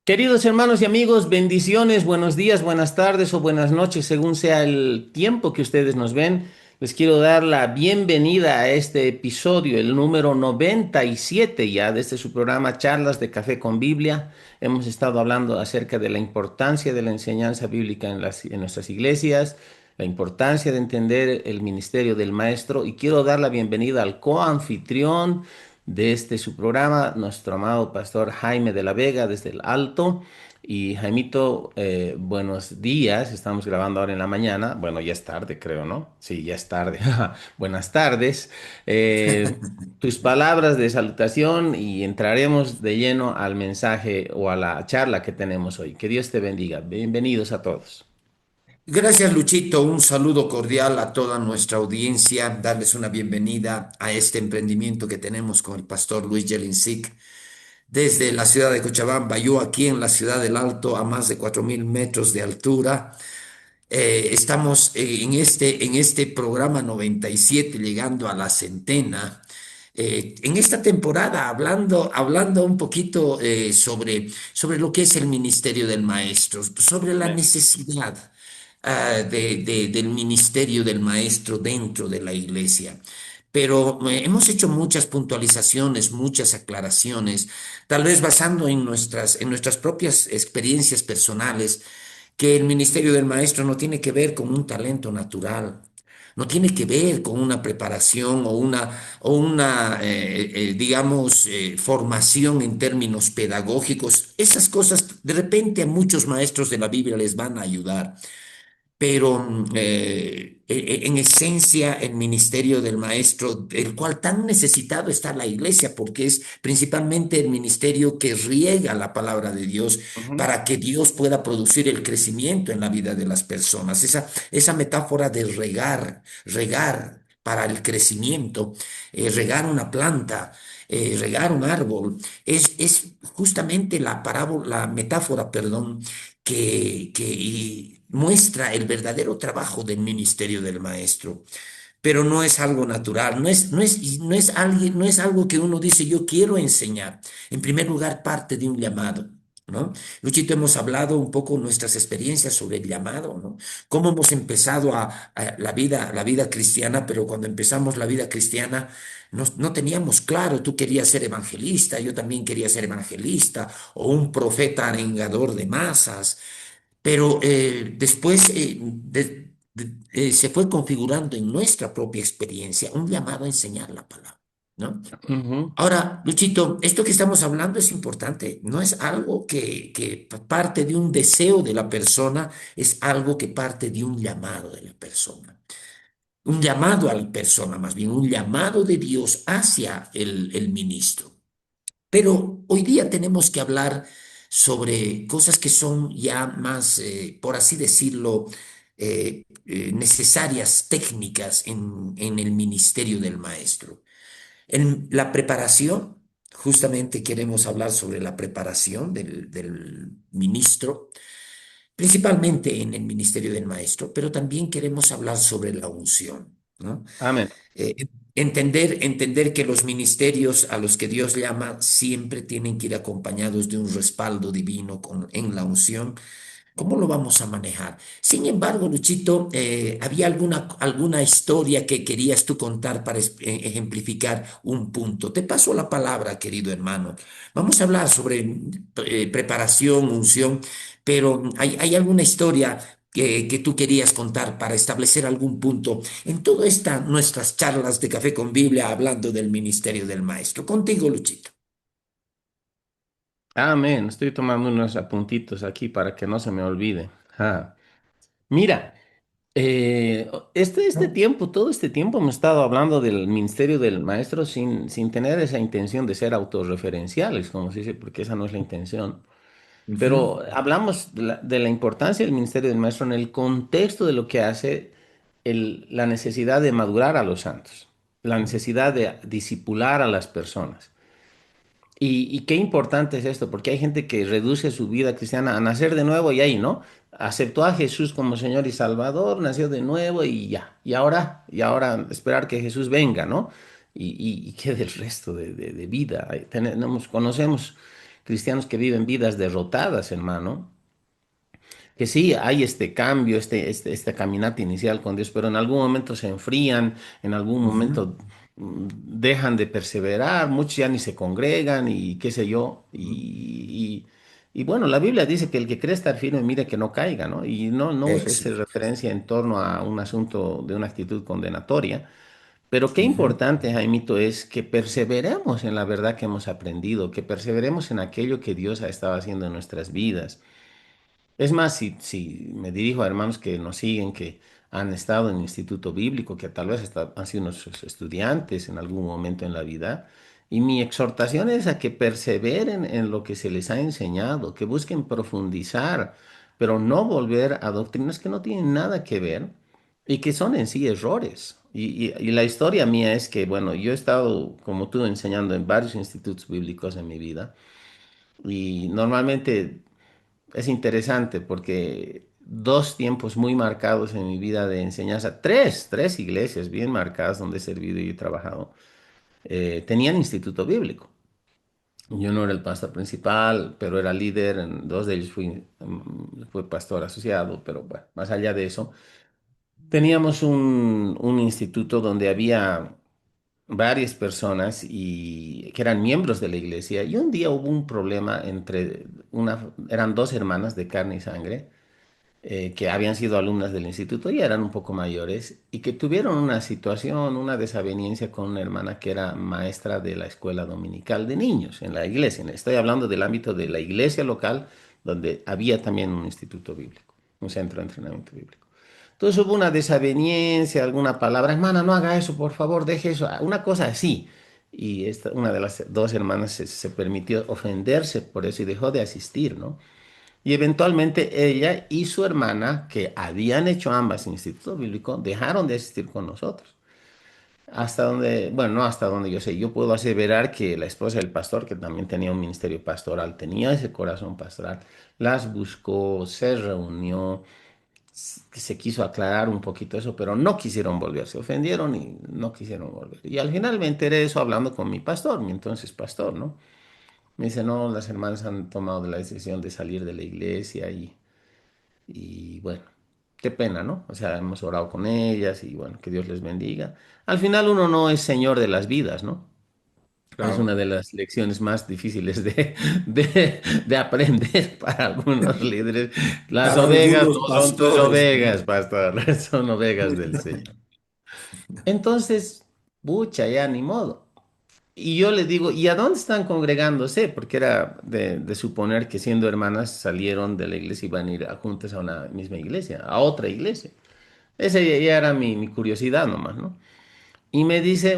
Queridos hermanos y amigos, bendiciones, buenos días, buenas tardes o buenas noches, según sea el tiempo que ustedes nos ven. Les quiero dar la bienvenida a este episodio, el número 97 ya de este su programa Charlas de Café con Biblia. Hemos estado hablando acerca de la importancia de la enseñanza bíblica en nuestras iglesias, la importancia de entender el ministerio del maestro y quiero dar la bienvenida al coanfitrión de este su programa, nuestro amado pastor Jaime de la Vega desde el Alto. Y Jaimito, buenos días. Estamos grabando ahora en la mañana. Bueno, ya es tarde, creo, ¿no? Sí, ya es tarde. Buenas tardes. Tus palabras de salutación y entraremos de lleno al mensaje o a la charla que tenemos hoy. Que Dios te bendiga. Bienvenidos a todos. Gracias, Luchito. Un saludo cordial a toda nuestra audiencia. Darles una bienvenida a este emprendimiento que tenemos con el pastor Luis Jelinsic desde la ciudad de Cochabamba. Yo aquí en la ciudad del Alto, a más de 4000 metros de altura. Estamos en este programa 97, llegando a la centena. En esta temporada, hablando un poquito sobre lo que es el ministerio del maestro, sobre la Amén. necesidad del ministerio del maestro dentro de la iglesia. Pero hemos hecho muchas puntualizaciones, muchas aclaraciones, tal vez basando en nuestras propias experiencias personales, que el ministerio del maestro no tiene que ver con un talento natural, no tiene que ver con una preparación o una digamos, formación en términos pedagógicos. Esas cosas de repente a muchos maestros de la Biblia les van a ayudar, pero en esencia el ministerio del maestro, el cual tan necesitado está la iglesia, porque es principalmente el ministerio que riega la palabra de Dios Ujú. para que Dios pueda producir el crecimiento en la vida de las personas. Esa metáfora de regar para el crecimiento, regar una planta. Regar un árbol es justamente la parábola, la metáfora, perdón, que muestra el verdadero trabajo del ministerio del maestro. Pero no es algo natural, no es algo que uno dice yo quiero enseñar. En primer lugar, parte de un llamado, ¿no? Luchito, hemos hablado un poco nuestras experiencias sobre el llamado, ¿no? Cómo hemos empezado la vida cristiana, pero cuando empezamos la vida cristiana no teníamos claro, tú querías ser evangelista, yo también quería ser evangelista, o un profeta arengador de masas, pero después se fue configurando en nuestra propia experiencia un llamado a enseñar la palabra, ¿no? Ujú. Ahora, Luchito, esto que estamos hablando es importante, no es algo que parte de un deseo de la persona, es algo que parte de un llamado de la persona. Un llamado a la persona, más bien, un llamado de Dios hacia el ministro. Pero hoy día tenemos que hablar sobre cosas que son ya más, por así decirlo, necesarias, técnicas en el ministerio del maestro. En la preparación, justamente queremos hablar sobre la preparación del ministro, principalmente en el ministerio del maestro, pero también queremos hablar sobre la unción, ¿no? Amén. Entender que los ministerios a los que Dios llama siempre tienen que ir acompañados de un respaldo divino en la unción. ¿Cómo lo vamos a manejar? Sin embargo, Luchito, ¿había alguna historia que querías tú contar para ejemplificar un punto? Te paso la palabra, querido hermano. Vamos a hablar sobre preparación, unción, pero ¿hay alguna historia que tú querías contar para establecer algún punto en todas estas nuestras charlas de Café con Biblia hablando del ministerio del maestro? Contigo, Luchito. Amén. Estoy tomando unos apuntitos aquí para que no se me olvide. Ah. Mira. Este tiempo, todo este tiempo hemos estado hablando del ministerio del maestro sin tener esa intención de ser autorreferenciales, como se dice, porque esa no es la intención. Ujú. Pero hablamos de la importancia del ministerio del maestro en el contexto de lo que hace la necesidad de madurar a los santos, la necesidad de discipular a las personas. Y qué importante es esto, porque hay gente que reduce su vida cristiana a nacer de nuevo y ahí, ¿no? Aceptó a Jesús como Señor y Salvador, nació de nuevo y ya. Y ahora esperar que Jesús venga, ¿no? Y qué del resto de vida. Conocemos. cristianos que viven vidas derrotadas, hermano. Que sí, hay este cambio, esta caminata inicial con Dios, pero en algún momento se enfrían, en algún Ujú, momento dejan de perseverar, muchos ya ni se congregan y qué sé yo. ujú. Y bueno, la Biblia dice que el que cree estar firme, mire que no caiga, ¿no? Y no usa esa Éxito. referencia en torno a un asunto de una actitud condenatoria. Pero qué Ujú. importante, Jaimito, es que perseveremos en la verdad que hemos aprendido, que perseveremos en aquello que Dios ha estado haciendo en nuestras vidas. Es más, si me dirijo a hermanos que nos siguen, que han estado en el instituto bíblico, que tal vez han sido nuestros estudiantes en algún momento en la vida, y mi exhortación es a que perseveren en lo que se les ha enseñado, que busquen profundizar, pero no volver a doctrinas que no tienen nada que ver y que son en sí errores. Y la historia mía es que, bueno, yo he estado, como tú, enseñando en varios institutos bíblicos en mi vida, y normalmente es interesante porque dos tiempos muy marcados en mi vida de enseñanza, tres iglesias bien marcadas donde he servido y he trabajado, tenían instituto bíblico. Yo no era el pastor principal, pero era líder, en dos de ellos fui pastor asociado, pero bueno, más allá de eso, teníamos un instituto donde había varias personas y que eran miembros de la iglesia y un día hubo un problema eran dos hermanas de carne y sangre que habían sido alumnas del instituto y eran un poco mayores y que tuvieron una situación, una desaveniencia con una hermana que era maestra de la escuela dominical de niños en la iglesia. Estoy hablando del ámbito de la iglesia local donde había también un instituto bíblico, un centro de entrenamiento bíblico. Entonces hubo una desaveniencia, alguna palabra, hermana, no haga eso, por favor, deje eso, una cosa así. Y una de las dos hermanas se permitió ofenderse por eso y dejó de asistir, ¿no? Y eventualmente ella y su hermana, que habían hecho ambas en Instituto Bíblico, dejaron de asistir con nosotros. Hasta donde, bueno, no hasta donde yo sé, yo puedo aseverar que la esposa del pastor, que también tenía un ministerio pastoral, tenía ese corazón pastoral, las buscó, se reunió, se quiso aclarar un poquito eso, pero no quisieron volver, se ofendieron y no quisieron volver. Y al final me enteré de eso hablando con mi pastor, mi entonces pastor, ¿no? Me dice, no, las hermanas han tomado la decisión de salir de la iglesia y bueno, qué pena, ¿no? O sea, hemos orado con ellas y bueno, que Dios les bendiga. Al final uno no es señor de las vidas, ¿no? Es una Claro. de las lecciones más difíciles de aprender para algunos líderes. Las Para ovejas algunos no son tus pastores, ovegas, ¿no? pastor, son ovejas del Señor. Entonces, pucha, ya ni modo. Y yo le digo, ¿y a dónde están congregándose? Porque era de suponer que siendo hermanas salieron de la iglesia y van a ir juntas a una misma iglesia, a otra iglesia. Esa ya era mi curiosidad nomás, ¿no? Y me dice,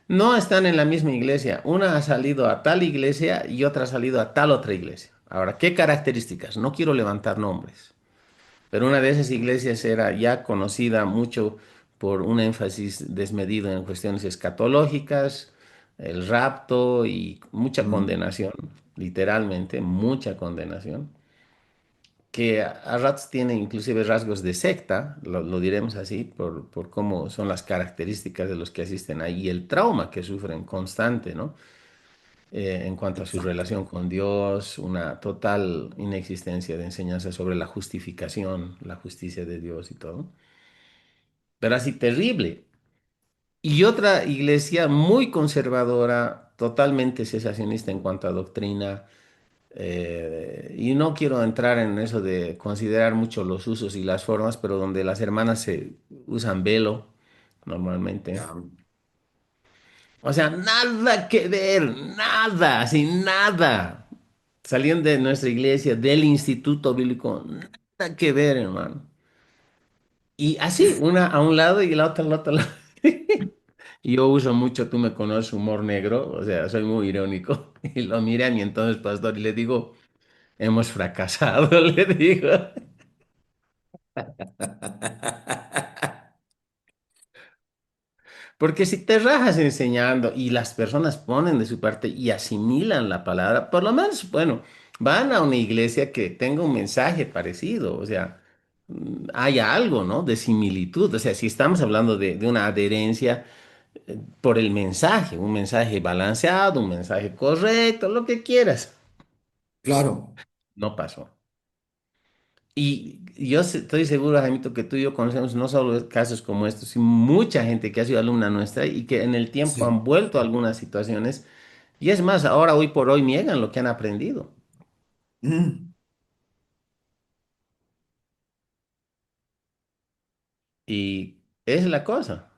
no están en la misma iglesia. Una ha salido a tal iglesia y otra ha salido a tal otra iglesia. Ahora, ¿qué características? No quiero levantar nombres, pero una de esas iglesias era ya conocida mucho por un énfasis desmedido en cuestiones escatológicas, el rapto y mucha Mm. condenación, literalmente mucha condenación, que a ratos tiene inclusive rasgos de secta, lo diremos así, por cómo son las características de los que asisten ahí y el trauma que sufren constante, ¿no? En cuanto a su Exacto. relación con Dios, una total inexistencia de enseñanza sobre la justificación, la justicia de Dios y todo. Pero así terrible. Y otra iglesia muy conservadora, totalmente cesacionista en cuanto a doctrina. Y no quiero entrar en eso de considerar mucho los usos y las formas, pero donde las hermanas se usan velo normalmente. Ya. O sea, nada que ver, nada, así nada. Salían de nuestra iglesia, del Instituto Bíblico, nada que ver, hermano. Y así, una a un lado y la otra al otro lado. Y yo uso mucho, tú me conoces, humor negro, o sea, soy muy irónico. Y lo miré a mi entonces pastor y le digo, hemos fracasado, le digo. Porque si te rajas enseñando y las personas ponen de su parte y asimilan la palabra, por lo menos, bueno, van a una iglesia que tenga un mensaje parecido, o sea, hay algo, ¿no? De similitud, o sea, si estamos hablando de una adherencia, por el mensaje, un mensaje balanceado, un mensaje correcto, lo que quieras. Claro, No pasó. Y yo estoy seguro, Jaimito, que tú y yo conocemos no solo casos como estos, sino mucha gente que ha sido alumna nuestra y que en el tiempo sí. han vuelto a algunas situaciones. Y es más, ahora, hoy por hoy, niegan lo que han aprendido. Mm, Y es la cosa.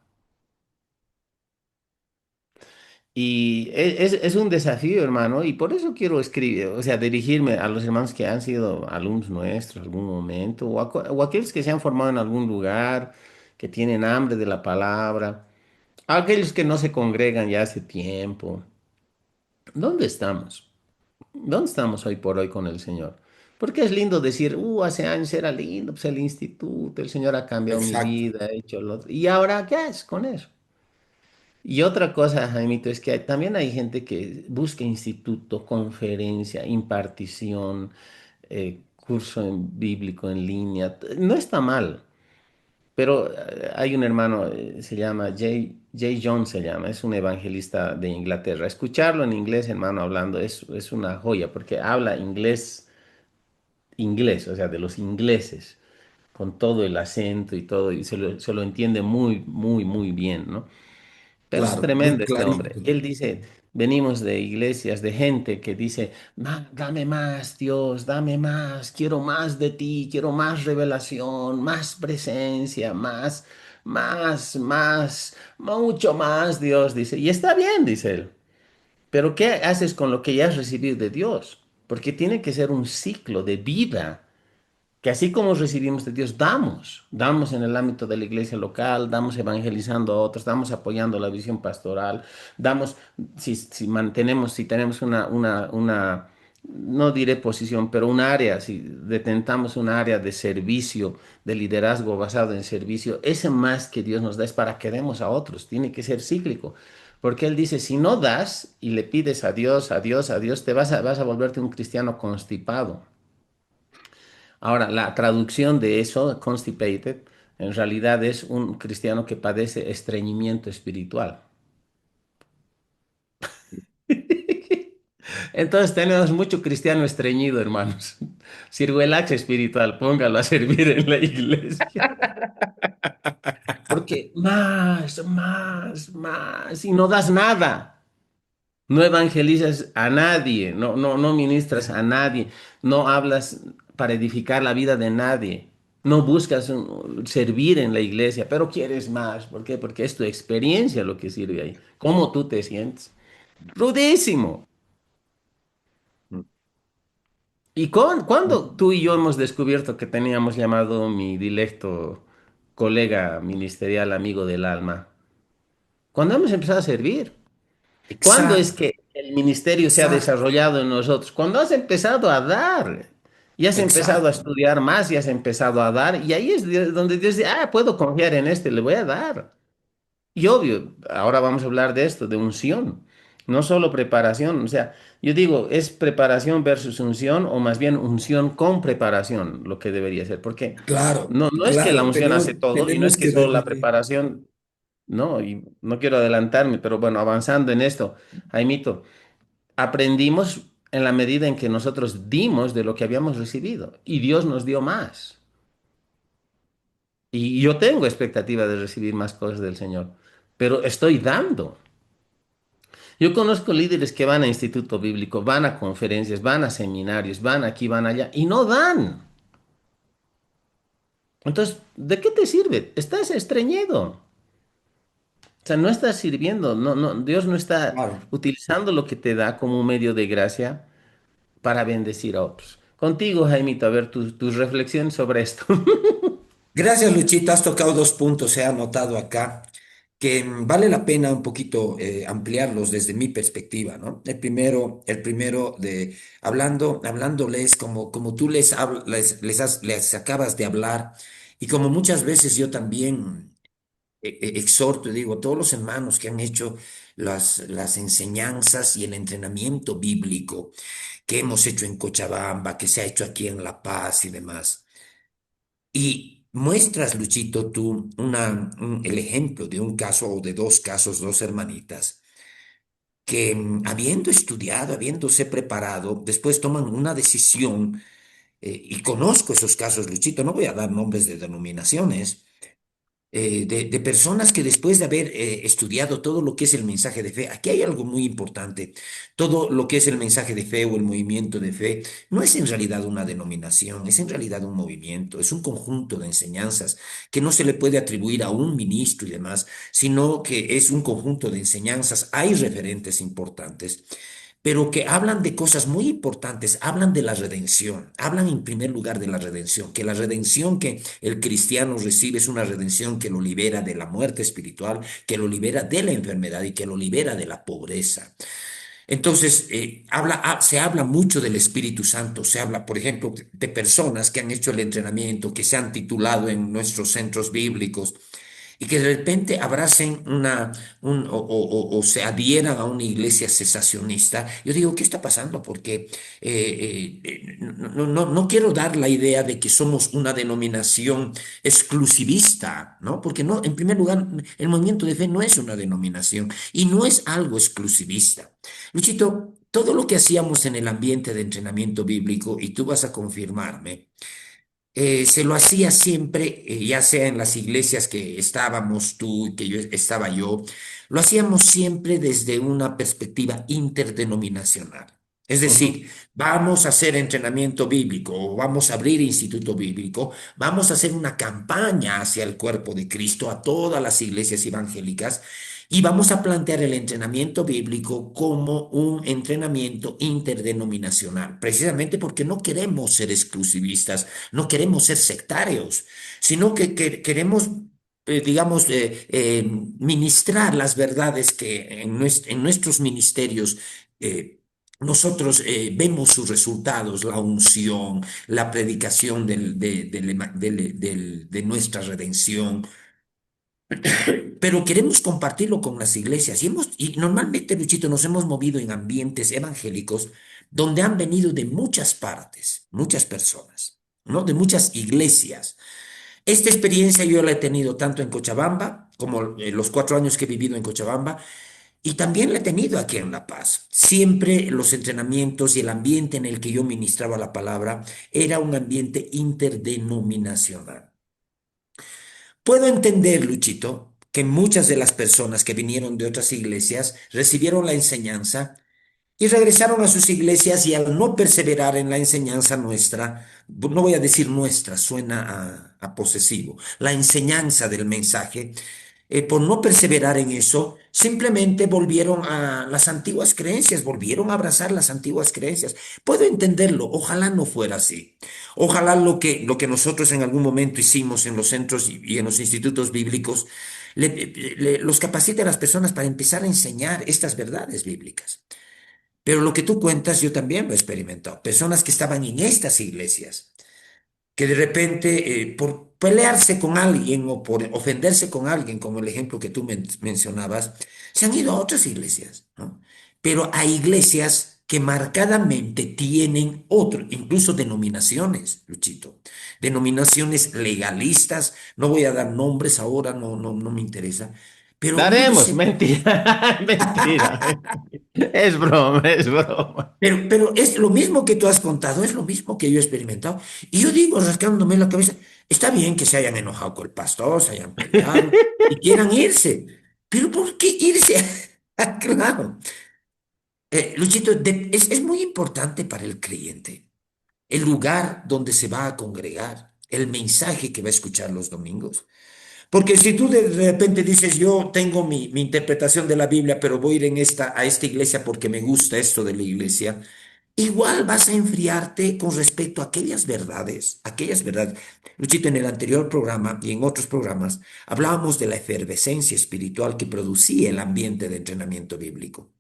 Y es un desafío, hermano, y por eso quiero escribir, o sea, dirigirme a los hermanos que han sido alumnos nuestros en algún momento, o aquellos que se han formado en algún lugar, que tienen hambre de la palabra, a aquellos que no se congregan ya hace tiempo. ¿Dónde estamos? ¿Dónde estamos hoy por hoy con el Señor? Porque es lindo decir, hace años era lindo, pues el instituto, el Señor ha cambiado mi exacto, vida, ha hecho lo otro. ¿Y ahora qué es con eso? Y otra cosa, Jaimito, es que también hay gente que busca instituto, conferencia, impartición, curso bíblico en línea. No está mal, pero hay un hermano, se llama Jay Jones, se llama, es un evangelista de Inglaterra. Escucharlo en inglés, hermano, hablando, es una joya, porque habla inglés, inglés, o sea, de los ingleses, con todo el acento y todo, y se lo entiende muy, muy, muy bien, ¿no? Pero es claro, muy tremendo este hombre. clarito. Él dice, venimos de iglesias, de gente que dice, Dame más, Dios, dame más, quiero más de ti, quiero más revelación, más presencia, más, mucho más, Dios", dice. Y está bien, dice él. Pero ¿qué haces con lo que ya has recibido de Dios? Porque tiene que ser un ciclo de vida que así como recibimos de Dios, damos en el ámbito de la iglesia local, damos evangelizando a otros, damos apoyando la visión pastoral, damos, si tenemos no diré posición, pero un área, si detentamos un área de servicio, de liderazgo basado en servicio, ese más que Dios nos da es para que demos a otros, tiene que ser cíclico. Porque Él dice, si no das y le pides a Dios, a Dios, a Dios, vas a volverte un cristiano constipado. Ahora, la traducción de eso, constipated, en realidad es un cristiano que padece estreñimiento espiritual. Entonces tenemos mucho cristiano estreñido, hermanos. Sirvelax espiritual, póngalo a servir en la iglesia. Porque más, y no das nada. No evangelizas a nadie, no ministras a nadie, no hablas para edificar la vida de nadie, no buscas servir en la iglesia, pero quieres más. ¿Por qué? Porque es tu experiencia lo que sirve ahí. ¿Cómo tú te sientes? Rudísimo. ¿Y cuándo tú y yo hemos descubierto que teníamos llamado mi dilecto colega ministerial amigo del alma? Cuando hemos empezado a servir. ¿Cuándo es Exacto, que el ministerio se ha exacto, desarrollado en nosotros? Cuando has empezado a dar, y has empezado a exacto, estudiar más, y has empezado a dar, y ahí es donde Dios dice, puedo confiar en este, le voy a dar. Y obvio, ahora vamos a hablar de esto, de unción, no solo preparación, o sea, yo digo, es preparación versus unción, o más bien unción con preparación, lo que debería ser, porque claro, no es que la claro, unción hace todo, y no es tenemos que que solo la repetir. preparación, no, y no quiero adelantarme, pero bueno, avanzando en esto, Jaimito, aprendimos en la medida en que nosotros dimos de lo que habíamos recibido y Dios nos dio más. Y yo tengo expectativa de recibir más cosas del Señor, pero estoy dando. Yo conozco líderes que van a instituto bíblico, van a conferencias, van a seminarios, van aquí, van allá y no dan. Entonces, ¿de qué te sirve? Estás estreñido. O sea, no estás sirviendo, Dios no está Claro. utilizando lo que te da como un medio de gracia para bendecir a otros. Contigo, Jaimito, a ver tus reflexiones sobre esto. Gracias, Luchito. Has tocado dos puntos, he anotado acá, que vale la pena un poquito ampliarlos desde mi perspectiva, ¿no? El primero de hablándoles como tú les acabas de hablar, y como muchas veces yo también exhorto y digo, todos los hermanos que han hecho las enseñanzas y el entrenamiento bíblico que hemos hecho en Cochabamba, que se ha hecho aquí en La Paz y demás. muestras, Luchito, tú el ejemplo de un caso o de dos casos, dos hermanitas, que habiendo estudiado, habiéndose preparado, después toman una decisión, y conozco esos casos, Luchito, no voy a dar nombres de denominaciones, de personas que después de haber estudiado todo lo que es el mensaje de fe, aquí hay algo muy importante, todo lo que es el mensaje de fe o el movimiento de fe, no es en realidad una denominación, es en realidad un movimiento, es un conjunto de enseñanzas que no se le puede atribuir a un ministro y demás, sino que es un conjunto de enseñanzas, hay referentes importantes pero que hablan de cosas muy importantes, hablan de la redención, hablan en primer lugar de la redención, que la redención que el cristiano recibe es una redención que lo libera de la muerte espiritual, que lo libera de la enfermedad y que lo libera de la pobreza. Entonces, se habla mucho del Espíritu Santo, se habla, por ejemplo, de personas que han hecho el entrenamiento, que se han titulado en nuestros centros bíblicos y que de repente abracen o se adhieran a una iglesia cesacionista. Yo digo, ¿qué está pasando? Porque no quiero dar la idea de que somos una denominación exclusivista, ¿no? Porque no, en primer lugar, el movimiento de fe no es una denominación y no es algo exclusivista. Luchito, todo lo que hacíamos en el ambiente de entrenamiento bíblico, y tú vas a confirmarme, se lo hacía siempre, ya sea en las iglesias que estábamos tú y que yo estaba yo, lo hacíamos siempre desde una perspectiva interdenominacional. Es Ujú. decir, vamos a hacer entrenamiento bíblico o vamos a abrir instituto bíblico, vamos a hacer una campaña hacia el cuerpo de Cristo, a todas las iglesias evangélicas, y vamos a plantear el entrenamiento bíblico como un entrenamiento interdenominacional, precisamente porque no queremos ser exclusivistas, no queremos ser sectarios, sino que queremos, digamos, ministrar las verdades que en nuestros ministerios nosotros vemos sus resultados, la unción, la predicación de nuestra redención, pero queremos compartirlo con las iglesias y normalmente, Luchito, nos hemos movido en ambientes evangélicos donde han venido de muchas partes, muchas personas, ¿no? De muchas iglesias. Esta experiencia yo la he tenido tanto en Cochabamba, como los 4 años que he vivido en Cochabamba, y también la he tenido aquí en La Paz. Siempre los entrenamientos y el ambiente en el que yo ministraba la palabra era un ambiente interdenominacional. Puedo entender, Luchito, que muchas de las personas que vinieron de otras iglesias recibieron la enseñanza y regresaron a sus iglesias y al no perseverar en la enseñanza nuestra, no voy a decir nuestra, suena a posesivo, la enseñanza del mensaje, por no perseverar en eso, simplemente volvieron a las antiguas creencias, volvieron a abrazar las antiguas creencias. Puedo entenderlo, ojalá no fuera así. Ojalá lo que nosotros en algún momento hicimos en los centros y en los institutos bíblicos, los capacite a las personas para empezar a enseñar estas verdades bíblicas. Pero lo que tú cuentas, yo también lo he experimentado. Personas que estaban en estas iglesias, que de repente, por pelearse con alguien o por ofenderse con alguien, como el ejemplo que tú mencionabas, se han ido a otras iglesias, ¿no? Pero hay iglesias que marcadamente tienen otro, incluso denominaciones, Luchito, denominaciones legalistas, no voy a dar nombres ahora, no me interesa, pero uno Daremos, dice, mentira, mentira. Es broma, es broma. pero es lo mismo que tú has contado, es lo mismo que yo he experimentado. Y yo digo, rascándome la cabeza, está bien que se hayan enojado con el pastor, se hayan peleado y quieran irse, pero ¿por qué irse? Ah, claro. Luchito, es muy importante para el creyente el lugar donde se va a congregar, el mensaje que va a escuchar los domingos. Porque si tú de repente dices, yo tengo mi interpretación de la Biblia, pero voy a ir a esta iglesia porque me gusta esto de la iglesia, igual vas a enfriarte con respecto a aquellas verdades, aquellas verdades. Luchito, en el anterior programa y en otros programas hablábamos de la efervescencia espiritual que producía el ambiente de entrenamiento bíblico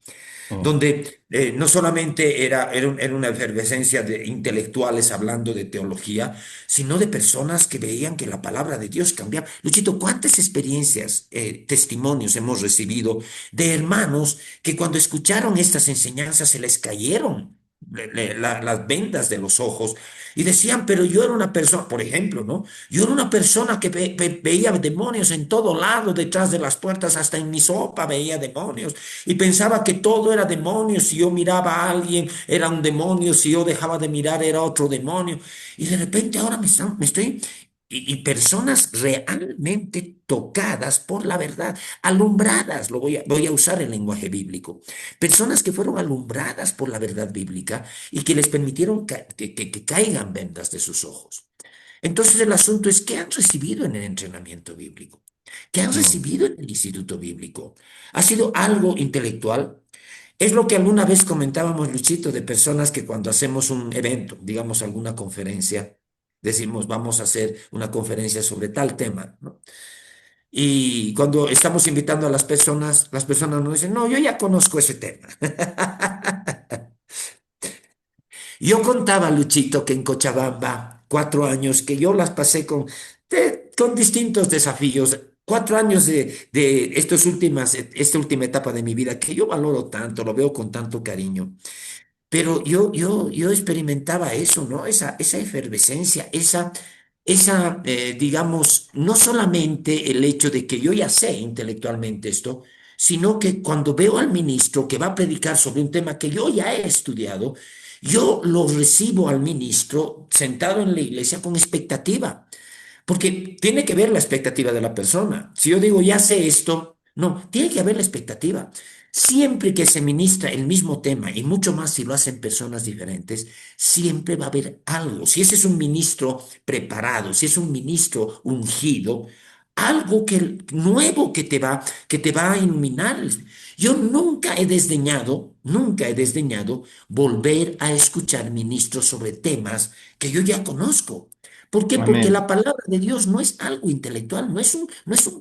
Ujú. donde no solamente era una efervescencia de intelectuales hablando de teología, sino de personas que veían que la palabra de Dios cambiaba. Luchito, ¿cuántas experiencias, testimonios hemos recibido de hermanos que cuando escucharon estas enseñanzas se les cayeron? las vendas de los ojos y decían, pero yo era una persona, por ejemplo, ¿no? Yo era una persona que veía demonios en todo lado, detrás de las puertas, hasta en mi sopa veía demonios y pensaba que todo era demonios. Si yo miraba a alguien, era un demonio, si yo dejaba de mirar, era otro demonio. Y de repente ahora me estoy... Y personas realmente tocadas por la verdad, alumbradas, voy a usar el lenguaje bíblico. Personas que fueron alumbradas por la verdad bíblica y que les permitieron que caigan vendas de sus ojos. Entonces el asunto es qué han recibido en el entrenamiento bíblico, qué han Mm. recibido en el instituto bíblico. ¿Ha sido algo intelectual? Es lo que alguna vez comentábamos, Luchito, de personas que cuando hacemos un evento, digamos alguna conferencia, decimos vamos a hacer una conferencia sobre tal tema, ¿no? Y cuando estamos invitando a las personas nos dicen, no, yo ya conozco ese tema. Yo contaba, Luchito, que en Cochabamba, 4 años, que yo las pasé con distintos desafíos. 4 años de esta última etapa de mi vida, que yo valoro tanto, lo veo con tanto cariño. Pero yo experimentaba eso, ¿no? Esa efervescencia, digamos, no solamente el hecho de que yo ya sé intelectualmente esto, sino que cuando veo al ministro que va a predicar sobre un tema que yo ya he estudiado, yo lo recibo al ministro sentado en la iglesia con expectativa. Porque tiene que ver la expectativa de la persona. Si yo digo, ya sé esto, no, tiene que haber la expectativa. Siempre que se ministra el mismo tema, y mucho más si lo hacen personas diferentes, siempre va a haber algo. Si ese es un ministro preparado, si es un ministro ungido, algo nuevo que te va a iluminar. Yo nunca he desdeñado volver a escuchar ministros sobre temas que yo ya conozco. ¿Por qué? Porque Amén. la palabra de Dios no es algo intelectual, no es un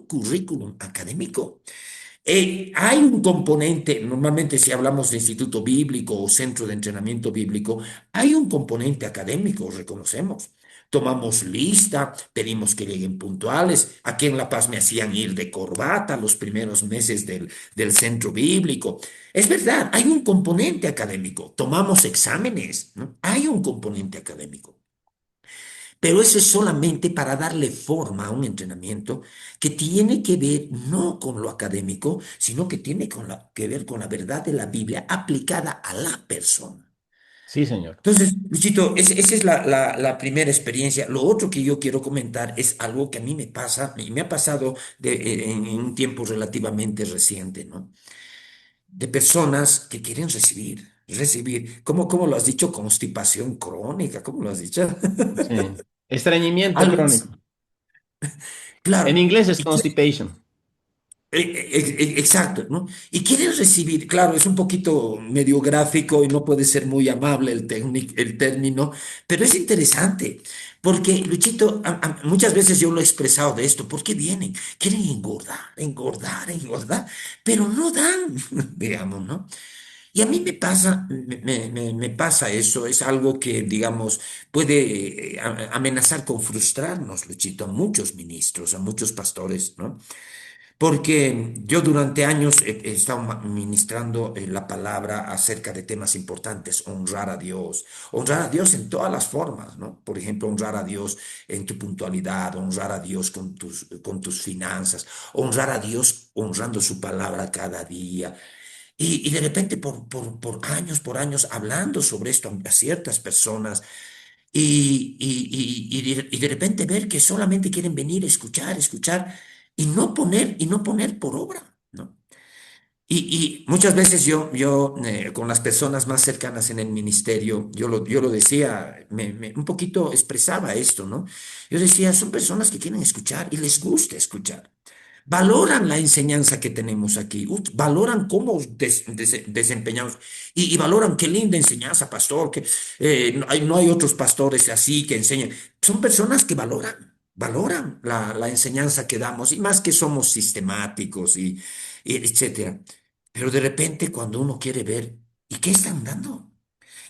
currículum académico. Hay un componente, normalmente si hablamos de instituto bíblico o centro de entrenamiento bíblico, hay un componente académico, reconocemos. Tomamos lista, pedimos que lleguen puntuales. Aquí en La Paz me hacían ir de corbata los primeros meses del centro bíblico. Es verdad, hay un componente académico. Tomamos exámenes, ¿no? Hay un componente académico. Pero eso es solamente para darle forma a un entrenamiento que tiene que ver no con lo académico, sino que tiene que ver con la verdad de la Biblia aplicada a la persona. Sí, señor. Entonces, Luchito, esa es la primera experiencia. Lo otro que yo quiero comentar es algo que a mí me pasa y me ha pasado en un tiempo relativamente reciente, ¿no? De personas que quieren recibir, ¿cómo lo has dicho? Constipación crónica, ¿cómo lo has dicho? Sí. Estreñimiento Algo crónico. así. En Claro. inglés es Y constipation. exacto, ¿no? Y quieren recibir, claro, es un poquito medio gráfico y no puede ser muy amable el término, pero es interesante, porque Luchito, muchas veces yo lo he expresado de esto, ¿por qué vienen? Quieren engordar, engordar, engordar, pero no dan, digamos, ¿no? Y a mí me pasa eso, es algo que, digamos, puede amenazar con frustrarnos, Luchito, a muchos ministros, a muchos pastores, ¿no? Porque yo durante años he estado ministrando la palabra acerca de temas importantes, honrar a Dios en todas las formas, ¿no? Por ejemplo, honrar a Dios en tu puntualidad, honrar a Dios con tus finanzas, honrar a Dios honrando su palabra cada día. Y de repente por años hablando sobre esto a ciertas personas y de repente ver que solamente quieren venir a escuchar, escuchar y no poner por obra, ¿no? Y muchas veces yo con las personas más cercanas en el ministerio, yo lo decía, un poquito expresaba esto, ¿no? Yo decía, son personas que quieren escuchar y les gusta escuchar. Valoran la enseñanza que tenemos aquí, valoran cómo desempeñamos y valoran qué linda enseñanza, pastor, que no hay otros pastores así que enseñan. Son personas que valoran la enseñanza que damos y más que somos sistemáticos y etcétera. Pero de repente cuando uno quiere ver, ¿y qué están dando?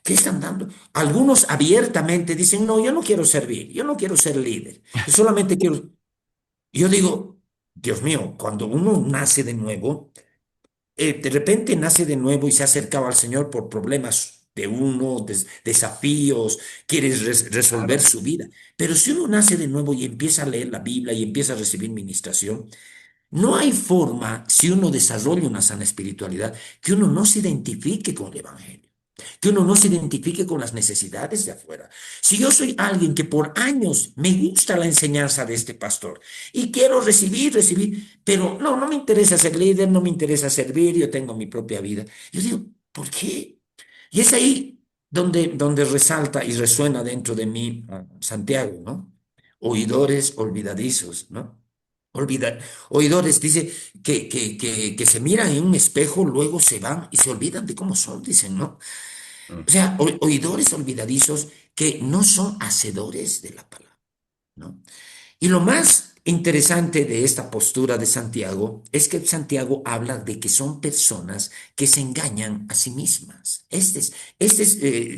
¿Qué están dando? Algunos abiertamente dicen, no, yo no quiero servir, yo no quiero ser líder, yo solamente quiero... Yo digo, Dios mío, cuando uno nace de nuevo, de repente nace de nuevo y se ha acercado al Señor por problemas de uno, desafíos, quiere resolver Claro. su vida. Pero si uno nace de nuevo y empieza a leer la Biblia y empieza a recibir ministración, no hay forma, si uno desarrolla una sana espiritualidad, que uno no se identifique con el Evangelio, que uno no se identifique con las necesidades de afuera. Si yo soy alguien que por años me gusta la enseñanza de este pastor y quiero recibir, pero no me interesa ser líder, no me interesa servir, yo tengo mi propia vida. Yo digo, ¿por qué? Y es ahí donde resalta y resuena dentro de mí Santiago, ¿no? Oidores olvidadizos, ¿no? Olvida, oidores, dice que se miran en un espejo, luego se van y se olvidan de cómo son, dicen, ¿no? Mm. O sea, oidores olvidadizos que no son hacedores de la palabra, ¿no? Y lo más interesante de esta postura de Santiago es que Santiago habla de que son personas que se engañan a sí mismas.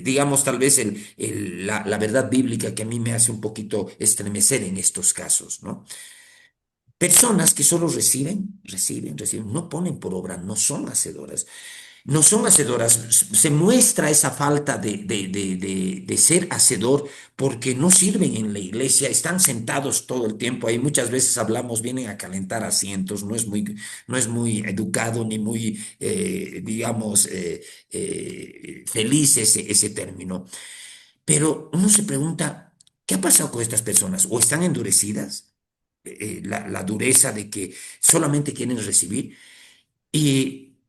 Digamos, tal vez la verdad bíblica que a mí me hace un poquito estremecer en estos casos, ¿no? Personas que solo reciben, no ponen por obra, no son hacedoras. No son hacedoras. Se muestra esa falta de ser hacedor porque no sirven en la iglesia, están sentados todo el tiempo ahí. Muchas veces hablamos, vienen a calentar asientos, no es muy educado ni muy, digamos, feliz ese término. Pero uno se pregunta, ¿qué ha pasado con estas personas? ¿O están endurecidas? La dureza de que solamente quieren recibir.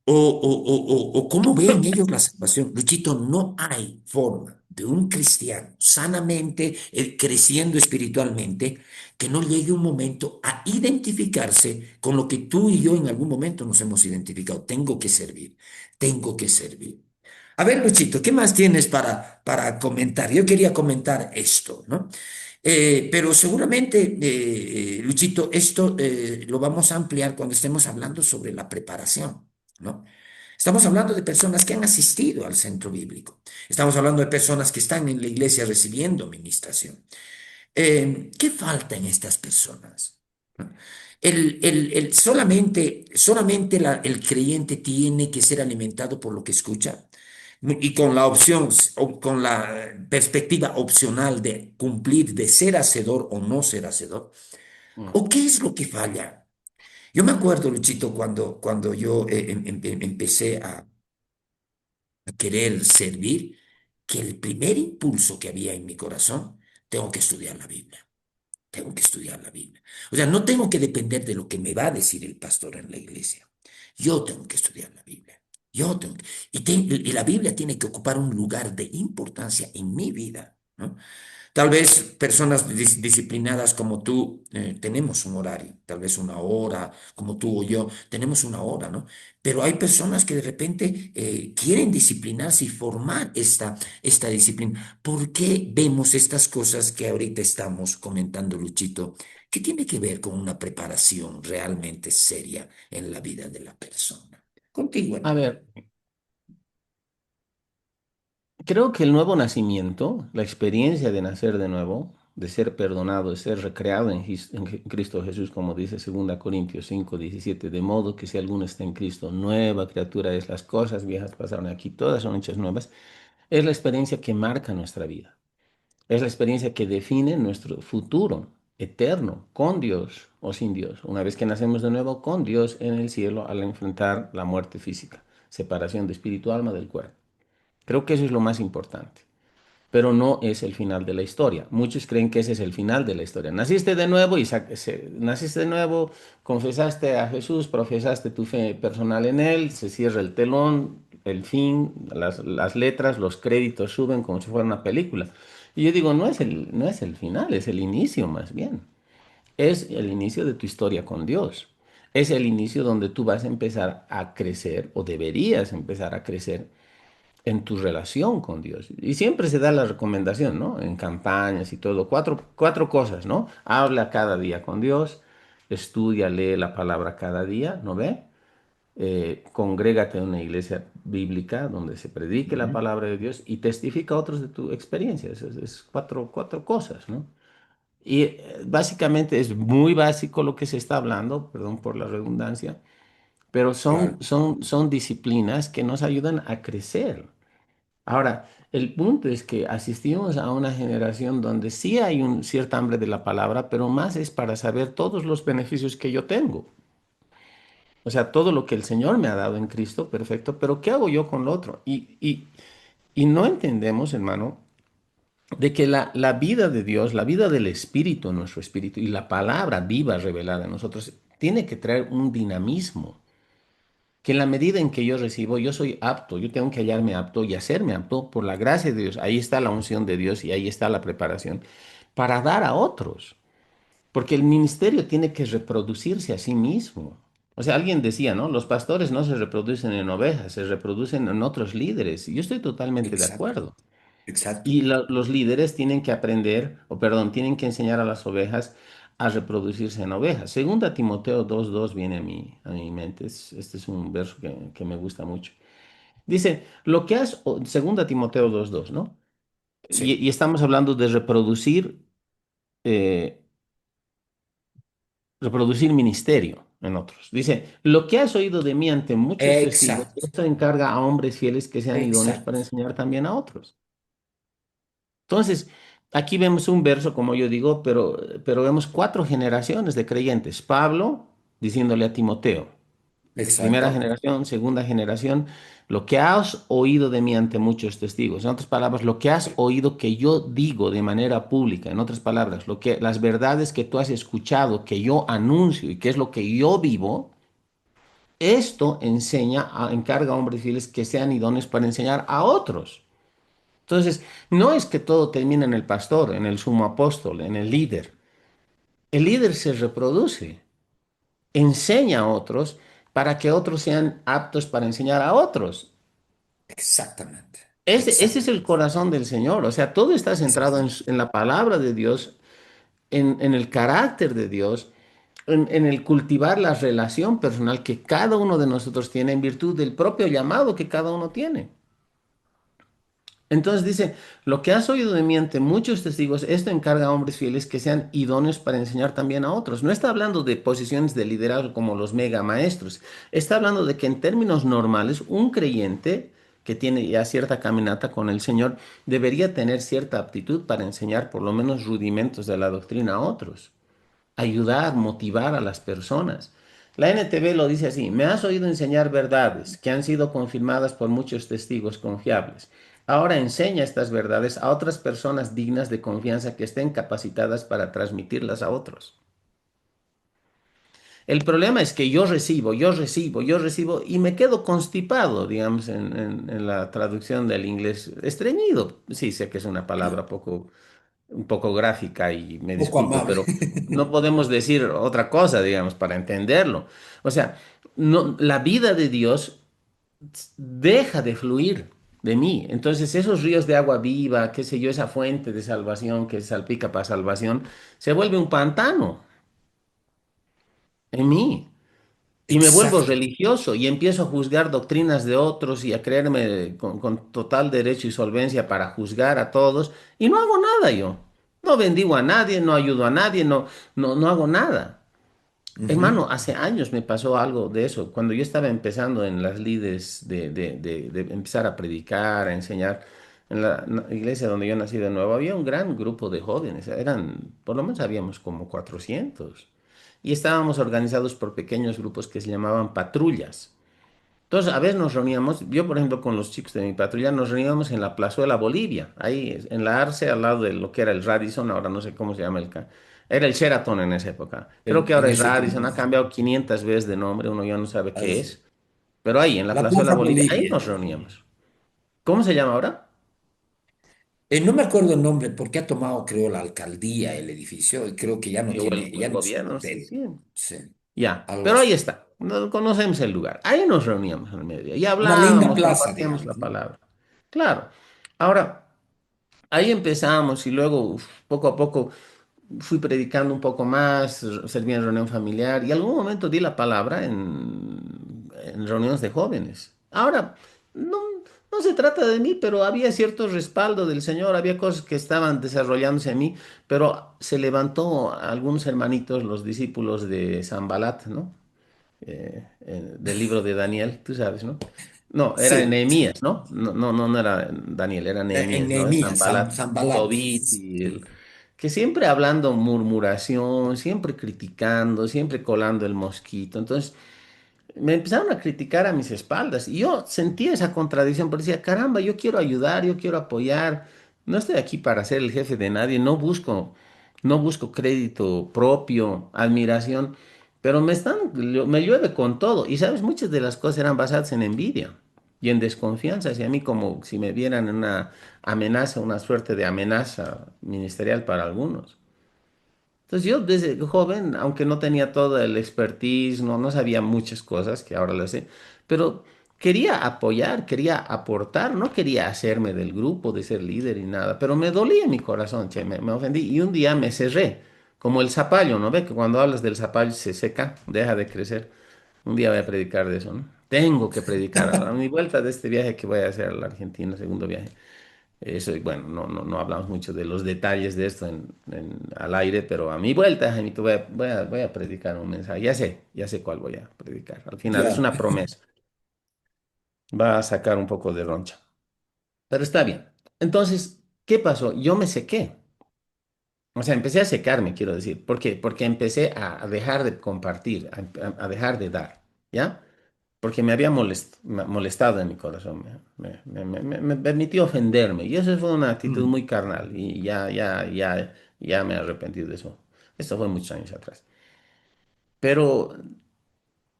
O cómo ven ellos la salvación. Luchito, no hay forma de un cristiano sanamente creciendo espiritualmente que no llegue un momento a identificarse con lo que tú y yo en algún momento nos hemos identificado. Tengo que servir. A ver, Luchito, ¿qué más tienes para comentar? Yo quería comentar esto, ¿no? Pero seguramente, Luchito, esto lo vamos a ampliar cuando estemos hablando sobre la preparación, ¿no? Estamos hablando de personas que han asistido al centro bíblico. Estamos hablando de personas que están en la iglesia recibiendo ministración. ¿Qué falta en estas personas? ¿No? Solamente el creyente tiene que ser alimentado por lo que escucha y con la opción, o con la perspectiva opcional de cumplir, de ser hacedor o no ser hacedor. Mm. ¿O qué es lo que falla? Yo me acuerdo, Luchito, cuando yo empecé a querer servir, que el primer impulso que había en mi corazón, tengo que estudiar la Biblia. Tengo que estudiar la Biblia. O sea, no tengo que depender de lo que me va a decir el pastor en la iglesia. Yo tengo que estudiar la Biblia. Yo tengo que- y la Biblia tiene que ocupar un lugar de importancia en mi vida, ¿no? Tal vez personas disciplinadas como tú tenemos un horario, tal vez una hora, como tú o yo, tenemos una hora, ¿no? Pero hay personas que de repente quieren disciplinarse y formar esta disciplina. ¿Por qué vemos estas cosas que ahorita estamos comentando, Luchito, que tiene que ver con una preparación realmente seria en la vida de la persona? Contigo, A hermano. ver, creo que el nuevo nacimiento, la experiencia de nacer de nuevo, de ser perdonado, de ser recreado en Cristo Jesús, como dice 2 Corintios 5:17, de modo que si alguno está en Cristo, nueva criatura es, las cosas viejas pasaron aquí, todas son hechas nuevas, es la experiencia que marca nuestra vida, es la experiencia que define nuestro futuro eterno, con Dios o sin Dios. Una vez que nacemos de nuevo, con Dios en el cielo al enfrentar la muerte física, separación de espíritu, alma del cuerpo. Creo que eso es lo más importante, pero no es el final de la historia. Muchos creen que ese es el final de la historia. Naciste de nuevo naciste de nuevo, confesaste a Jesús, profesaste tu fe personal en Él, se cierra el telón, el fin, las letras, los créditos suben como si fuera una película. Y yo digo, no es el final, es el inicio más bien. Es el inicio de tu historia con Dios. Es el inicio donde tú vas a empezar a crecer o deberías empezar a crecer en tu relación con Dios. Y siempre se da la recomendación, ¿no? En campañas y todo, cuatro cosas, ¿no? Habla cada día con Dios, estudia, lee la palabra cada día, ¿no ve? Congrégate en una iglesia bíblica donde se predique la Ujú. palabra de Dios y testifica a otros de tu experiencia. Es cuatro cosas, ¿no? Y básicamente es muy básico lo que se está hablando, perdón por la redundancia, pero son, Claro. son, son disciplinas que nos ayudan a crecer. Ahora, el punto es que asistimos a una generación donde sí hay un cierta hambre de la palabra, pero más es para saber todos los beneficios que yo tengo. O sea, todo lo que el Señor me ha dado en Cristo, perfecto, pero ¿qué hago yo con lo otro? Y no entendemos, hermano, de que la vida de Dios, la vida del Espíritu en nuestro espíritu y la palabra viva revelada en nosotros tiene que traer un dinamismo, que en la medida en que yo recibo, yo soy apto, yo tengo que hallarme apto y hacerme apto por la gracia de Dios. Ahí está la unción de Dios y ahí está la preparación para dar a otros, porque el ministerio tiene que reproducirse a sí mismo. O sea, alguien decía, ¿no? Los pastores no se reproducen en ovejas, se reproducen en otros líderes. Y yo estoy totalmente de Exacto, acuerdo. exacto. Y los líderes tienen que aprender, o perdón, tienen que enseñar a las ovejas a reproducirse en ovejas. Segunda Timoteo 2:2 viene a mi mente. Este es un verso que me gusta mucho. Dice, lo que has, segunda Timoteo 2:2, ¿no? Y Sí, estamos hablando de reproducir ministerio en otros. Dice, lo que has oído de mí ante muchos testigos, exacto, esto encarga a hombres fieles que sean idóneos para exacto. enseñar también a otros. Entonces, aquí vemos un verso, como yo digo, pero vemos cuatro generaciones de creyentes. Pablo diciéndole a Timoteo, primera Exacto, generación, segunda generación, lo que has oído de mí ante muchos testigos. En otras palabras, lo que has oído que yo digo de manera pública. En otras palabras, las verdades que tú has escuchado, que yo anuncio y que es lo que yo vivo, esto encarga a hombres fieles que sean idóneos para enseñar a otros. Entonces, no es que todo termina en el pastor, en el sumo apóstol, en el líder. El líder se reproduce, enseña a otros para que otros sean aptos para enseñar a otros. exactamente, Ese es el exactamente, corazón del Señor. O sea, todo está centrado en, exactamente. en la palabra de Dios, en el carácter de Dios, en el cultivar la relación personal que cada uno de nosotros tiene en virtud del propio llamado que cada uno tiene. Entonces dice, lo que has oído de mí ante muchos testigos, esto encarga a hombres fieles que sean idóneos para enseñar también a otros. No está hablando de posiciones de liderazgo como los mega maestros. Está hablando de que en términos normales, un creyente que tiene ya cierta caminata con el Señor debería tener cierta aptitud para enseñar por lo menos rudimentos de la doctrina a otros, ayudar, motivar a las personas. La NTV lo dice así, me has oído enseñar verdades que han sido confirmadas por muchos testigos confiables. Ahora enseña estas verdades a otras personas dignas de confianza que estén capacitadas para transmitirlas a otros. El problema es que yo recibo y me quedo constipado, digamos, en la traducción del inglés, estreñido. Sí, sé que es una palabra un poco gráfica y me Poco disculpo, amable. pero no podemos decir otra cosa, digamos, para entenderlo. O sea, no, la vida de Dios deja de fluir de mí. Entonces, esos ríos de agua viva, qué sé yo, esa fuente de salvación que salpica para salvación, se vuelve un pantano en mí. Y me vuelvo Exacto. religioso y empiezo a juzgar doctrinas de otros y a creerme con total derecho y solvencia para juzgar a todos y no hago nada yo. No bendigo a nadie, no ayudo a nadie, no hago nada. Ujú. Hermano, hace años me pasó algo de eso. Cuando yo estaba empezando en las lides de empezar a predicar, a enseñar, en la iglesia donde yo nací de nuevo, había un gran grupo de jóvenes. Por lo menos habíamos como 400. Y estábamos organizados por pequeños grupos que se llamaban patrullas. Entonces, a veces nos reuníamos, yo por ejemplo con los chicos de mi patrulla, nos reuníamos en la Plazuela Bolivia, ahí en la Arce, al lado de lo que era el Radisson, ahora no sé cómo se llama era el Sheraton en esa época. Creo que ahora En es ese Radisson, tiempo, ha sí. cambiado 500 veces de nombre, uno ya no sabe qué Así. es, pero ahí en la La Plazuela Plaza Bolivia, ahí Bolivia. nos reuníamos. ¿Cómo se llama ahora? No me acuerdo el nombre porque ha tomado, creo, la alcaldía el edificio y creo que O el, ya el no es un gobierno, no sé, hotel. sí. Sí, Ya, algo pero ahí así. está, conocemos el lugar, ahí nos reuníamos en el medio y Una linda hablábamos, plaza, compartíamos digamos, la ¿no? palabra. Claro, ahora... Ahí empezamos y luego poco a poco fui predicando un poco más, serví en reunión familiar y algún momento di la palabra en reuniones de jóvenes. Ahora, no se trata de mí, pero había cierto respaldo del Señor, había cosas que estaban desarrollándose en mí, pero se levantó algunos hermanitos, los discípulos de Zambalat, ¿no? Del libro de Daniel, tú sabes, ¿no? No, era Sí, Nehemías, ¿no? No era Daniel, era en Nehemías, ¿no? Es Nehemías, Sanbalat, Zambalat. Tobit y el que siempre hablando murmuración, siempre criticando, siempre colando el mosquito. Entonces, me empezaron a criticar a mis espaldas y yo sentía esa contradicción, porque decía, caramba, yo quiero ayudar, yo quiero apoyar, no estoy aquí para ser el jefe de nadie, no busco crédito propio, admiración, pero me llueve con todo y sabes, muchas de las cosas eran basadas en envidia y en desconfianza hacia mí, como si me vieran en una amenaza, una suerte de amenaza ministerial para algunos. Entonces yo desde joven, aunque no tenía todo el expertise, no sabía muchas cosas que ahora lo sé, pero quería apoyar, quería aportar, no quería hacerme del grupo, de ser líder y nada, pero me dolía mi corazón, che, me ofendí y un día me cerré, como el zapallo, ¿no ve? Que cuando hablas del zapallo se seca, deja de crecer. Un día voy a predicar de eso, ¿no? Tengo que predicar. A mi vuelta de este viaje que voy a hacer a la Argentina, segundo viaje. Eso, y bueno, no hablamos mucho de los detalles de esto al aire, pero a mi vuelta, Jaimito, voy a predicar un mensaje. Ya sé cuál voy a predicar. Al final, es Ya, una promesa. Va a sacar un poco de roncha, pero está bien. Entonces, ¿qué pasó? Yo me sequé. O sea, empecé a secarme, quiero decir. ¿Por qué? Porque empecé a dejar de compartir, a dejar de dar, ¿ya? Porque me había molestado en mi corazón, me permitió ofenderme y eso fue una actitud mm, muy carnal y ya me he arrepentido de eso. Esto fue muchos años atrás. Pero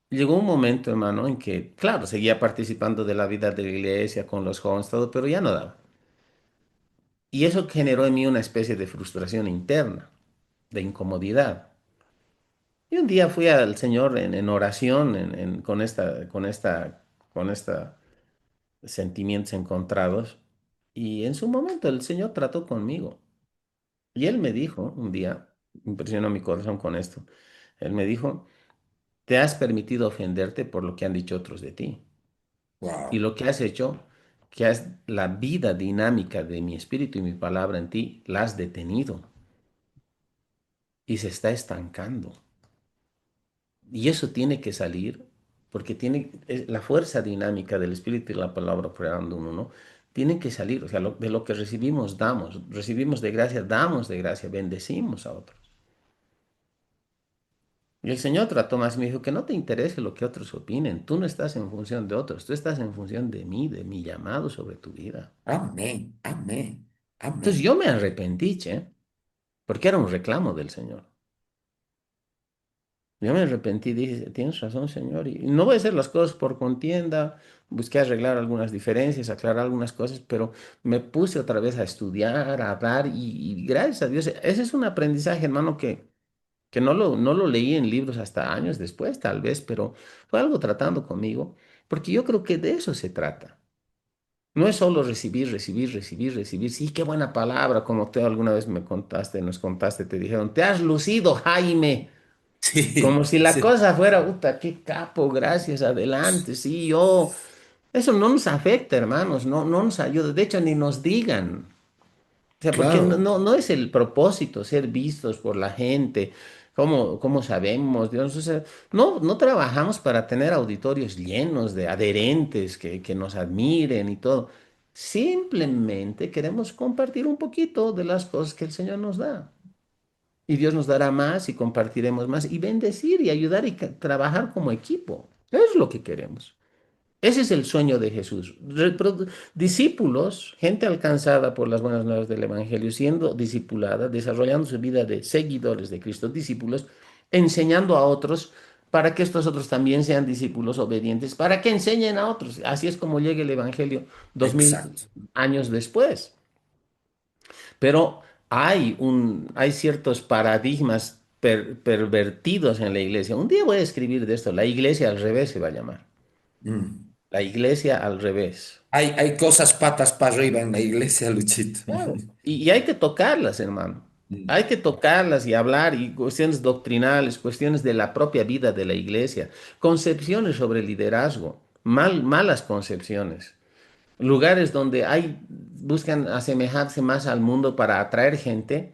llegó un momento, hermano, en que, claro, seguía participando de la vida de la iglesia con los jóvenes, todo, pero ya no daba. Y eso generó en mí una especie de frustración interna, de incomodidad. Y un día fui al Señor en oración, con esta sentimientos encontrados. Y en su momento el Señor trató conmigo. Y Él me dijo un día, impresionó mi corazón con esto, Él me dijo, te has permitido ofenderte por lo que han dicho otros de ti. Y wow. lo que has hecho, la vida dinámica de mi espíritu y mi palabra en ti, la has detenido y se está estancando. Y eso tiene que salir porque la fuerza dinámica del espíritu y la palabra operando uno, ¿no? Tienen que salir, o sea, de lo que recibimos, damos, recibimos de gracia, damos de gracia, bendecimos a otros. Y el Señor trató más, me dijo que no te interese lo que otros opinen, tú no estás en función de otros, tú estás en función de mi llamado sobre tu vida. Amén, amén, Entonces amén. yo me arrepentí, che, porque era un reclamo del Señor. Yo me arrepentí, dije, tienes razón, Señor, y no voy a hacer las cosas por contienda, busqué arreglar algunas diferencias, aclarar algunas cosas, pero me puse otra vez a estudiar, a hablar, y gracias a Dios, ese es un aprendizaje, hermano, que no lo leí en libros hasta años después, tal vez, pero fue algo tratando conmigo, porque yo creo que de eso se trata. No es solo recibir. Sí, qué buena palabra, como tú alguna vez me contaste, nos contaste, te dijeron, te has lucido, Jaime. Como Sí, si la sí, cosa fuera, puta, qué capo, gracias, adelante, sí, yo. Eso no nos afecta, hermanos, no nos ayuda, de hecho, ni nos digan. O sea, porque claro. no es el propósito ser vistos por la gente, como sabemos, Dios, o sea, no trabajamos para tener auditorios llenos de adherentes que nos admiren y todo. Simplemente queremos compartir un poquito de las cosas que el Señor nos da. Y Dios nos dará más y compartiremos más y bendecir y ayudar y trabajar como equipo. Es lo que queremos. Ese es el sueño de Jesús. Discípulos, gente alcanzada por las buenas nuevas del Evangelio, siendo discipulada, desarrollando su vida de seguidores de Cristo, discípulos, enseñando a otros para que estos otros también sean discípulos obedientes, para que enseñen a otros. Así es como llega el Evangelio 2000 Exacto. años después. Pero hay ciertos paradigmas pervertidos en la iglesia. Un día voy a escribir de esto. La iglesia al revés se va a llamar. Mm. La iglesia al revés. Hay cosas patas para arriba en la iglesia, Luchito. Claro. Y hay que tocarlas, hermano. Mm. Hay que tocarlas y hablar y cuestiones doctrinales, cuestiones de la propia vida de la iglesia, concepciones sobre el liderazgo, malas concepciones. Lugares donde buscan asemejarse más al mundo para atraer gente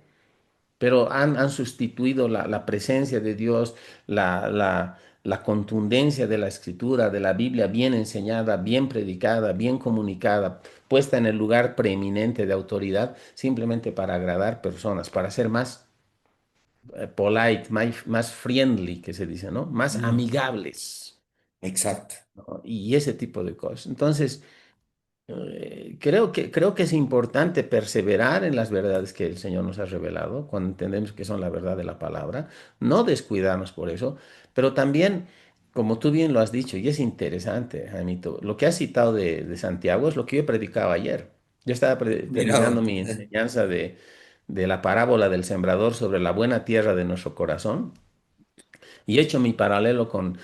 pero han sustituido la presencia de Dios, la, la, la contundencia de la escritura, de la Biblia bien enseñada, bien predicada, bien comunicada, puesta en el lugar preeminente de autoridad, simplemente para agradar personas, para ser más polite, más friendly, que se dice, ¿no? Más Mm, amigables, exacto. ¿no? Y ese tipo de cosas. Entonces, creo que es importante perseverar en las verdades que el Señor nos ha revelado, cuando entendemos que son la verdad de la palabra, no descuidarnos por eso, pero también, como tú bien lo has dicho, y es interesante, Jaimito, lo que has citado de Santiago es lo que yo predicaba ayer. Yo estaba Mira, terminando mi enseñanza de la parábola del sembrador sobre la buena tierra de nuestro corazón. Y he hecho mi paralelo con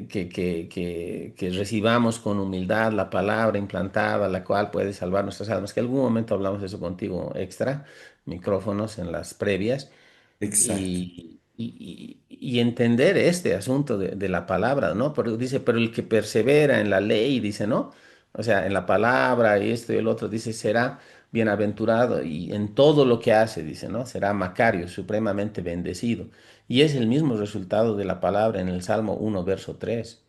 que recibamos con humildad la palabra implantada, la cual puede salvar nuestras almas, que algún momento hablamos de eso contigo extra, micrófonos en las previas exacto. y entender este asunto de la palabra, ¿no? Pero dice, pero el que persevera en la ley, dice, ¿no? O sea, en la palabra y esto y el otro, dice, será bienaventurado y en todo lo que hace, dice, ¿no? Será Macario, supremamente bendecido. Y es el mismo resultado de la palabra en el Salmo 1 verso 3.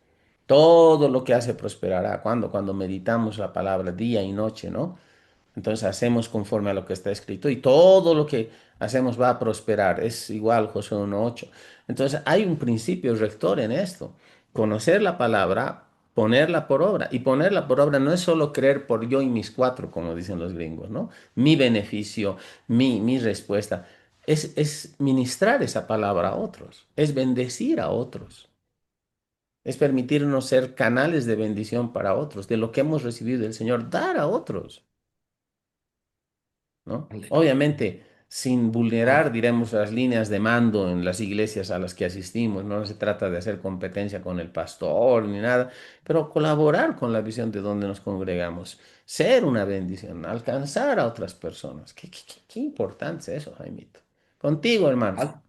Todo lo que hace prosperará. ¿Cuándo? Cuando meditamos la palabra día y noche, ¿no? Entonces hacemos conforme a lo que está escrito y todo lo que hacemos va a prosperar. Es igual Josué 1:8. Entonces hay un principio rector en esto. Conocer la palabra, ponerla por obra. Y ponerla por obra no es solo creer por yo y mis cuatro, como dicen los gringos, ¿no? Mi beneficio, mi respuesta. Es ministrar esa palabra a otros. Es bendecir a otros. Es permitirnos ser canales de bendición para otros. De lo que hemos recibido del Señor, dar a otros. ¿No? Aleluya. Obviamente, sin vulnerar, diremos, las líneas de mando en las iglesias a las que asistimos. No se trata de hacer competencia con el pastor ni nada, pero colaborar con la visión de donde nos congregamos, ser una bendición, alcanzar a otras personas. Qué importante es eso, Jaimito. Contigo, hermano. Ah,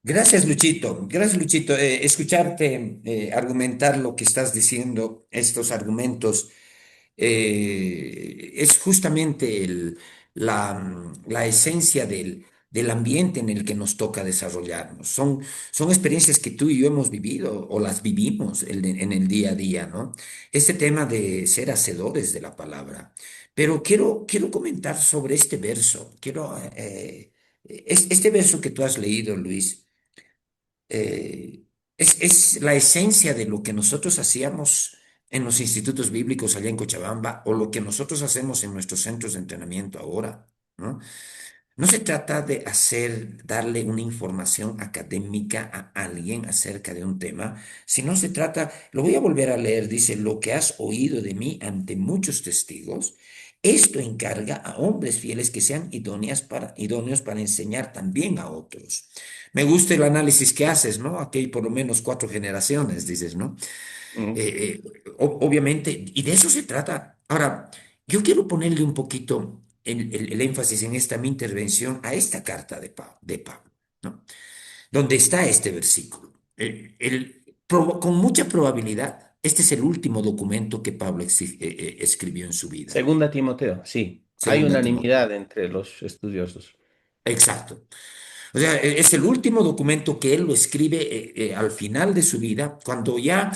gracias, Luchito. Gracias, Luchito. Escucharte argumentar lo que estás diciendo, estos argumentos, es justamente la esencia del ambiente en el que nos toca desarrollarnos. Son experiencias que tú y yo hemos vivido o las vivimos en el día a día, ¿no? Este tema de ser hacedores de la palabra. Pero quiero comentar sobre este verso. Este verso que tú has leído, Luis, eh, es la esencia de lo que nosotros hacíamos en los institutos bíblicos allá en Cochabamba o lo que nosotros hacemos en nuestros centros de entrenamiento ahora, ¿no? No se trata de darle una información académica a alguien acerca de un tema, sino se trata, lo voy a volver a leer, dice, lo que has oído de mí ante muchos testigos, esto encarga a hombres fieles que sean idóneos para enseñar también a otros. Me gusta el análisis que haces, ¿no? Aquí hay por lo menos 4 generaciones, dices, ¿no? Mm. Obviamente, y de eso se trata. Ahora, yo quiero ponerle un poquito el énfasis en esta mi intervención a esta carta de Pablo, ¿no? Donde está este versículo. Con mucha probabilidad, este es el último documento que Pablo escribió en su vida. Segunda Timoteo, sí. Hay Segunda Timoteo. unanimidad entre los estudiosos. Exacto. O sea, es el último documento que él lo escribe al final de su vida, cuando ya,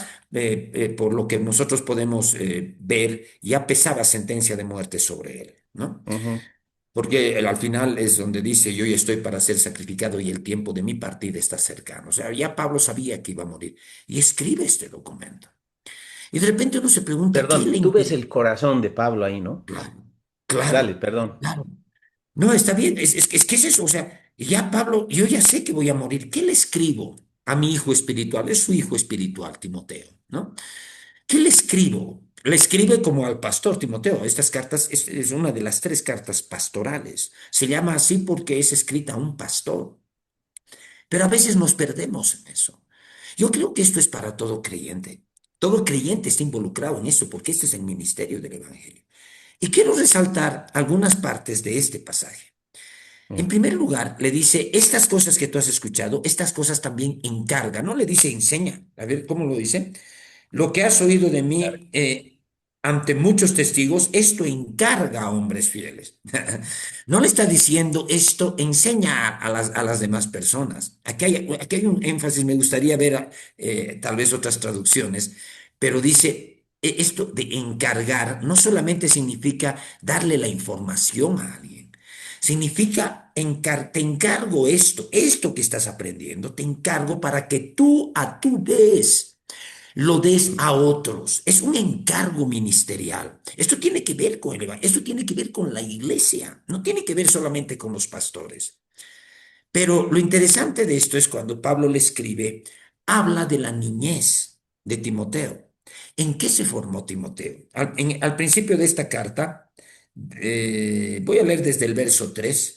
por lo que nosotros podemos ver, ya pesaba sentencia de muerte sobre él, ¿no? Ujú. Porque él al final es donde dice, yo ya estoy para ser sacrificado y el tiempo de mi partida está cercano. O sea, ya Pablo sabía que iba a morir y escribe este documento. Y de repente uno se pregunta, ¿qué le Perdón, tú ves impide? el corazón de Pablo ahí, ¿no? Claro, Dale, claro, perdón. claro. No, está bien, es que es eso, o sea, ya Pablo, yo ya sé que voy a morir, ¿qué le escribo a mi hijo espiritual? Es su hijo espiritual, Timoteo, ¿no? ¿Qué le escribo? Le escribe como al pastor Timoteo. Estas cartas es una de las 3 cartas pastorales. Se llama así porque es escrita a un pastor. Pero a veces nos perdemos en eso. Yo creo que esto es para todo creyente. Todo creyente está involucrado en eso porque este es el ministerio del Evangelio. Y quiero resaltar algunas partes de este pasaje. En Mm. primer lugar, le dice, estas cosas que tú has escuchado, estas cosas también encarga, no le dice enseña. A ver, ¿cómo lo dice? Lo que has oído de mí, Carga. ante muchos testigos, esto encarga a hombres fieles. No le está diciendo esto enseña a las demás personas. Aquí hay un énfasis, me gustaría ver tal vez otras traducciones, pero dice, esto de encargar no solamente significa darle la información a alguien, significa te encargo esto que estás aprendiendo, te encargo para que tú a tu vez lo des a otros. Es un encargo ministerial. Esto tiene que ver con el evangelio, esto tiene que ver con la iglesia, no tiene que ver solamente con los pastores. Pero lo interesante de esto es cuando Pablo le escribe, habla de la niñez de Timoteo. ¿En qué se formó Timoteo? Al principio de esta carta, voy a leer desde el verso 3.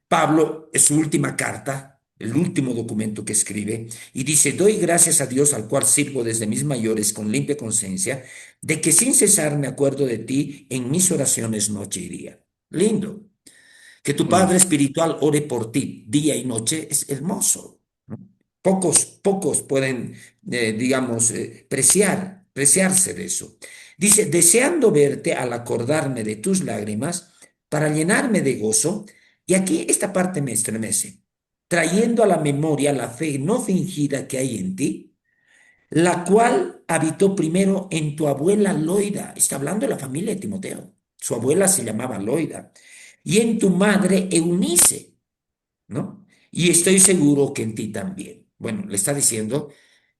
Pablo, es su última carta, el último documento que escribe, y dice, doy gracias a Dios al cual sirvo desde mis mayores con limpia conciencia, de que sin cesar me acuerdo de ti en mis oraciones noche y día. Lindo. Que tu Mm. Padre espiritual ore por ti día y noche es hermoso, ¿no? Pocos pueden, digamos, preciarse de eso. Dice, deseando verte al acordarme de tus lágrimas para llenarme de gozo. Y aquí esta parte me estremece. Trayendo a la memoria la fe no fingida que hay en ti, la cual habitó primero en tu abuela Loida. Está hablando de la familia de Timoteo. Su abuela se llamaba Loida. Y en tu madre Eunice, ¿no? Y estoy seguro que en ti también. Bueno, le está diciendo,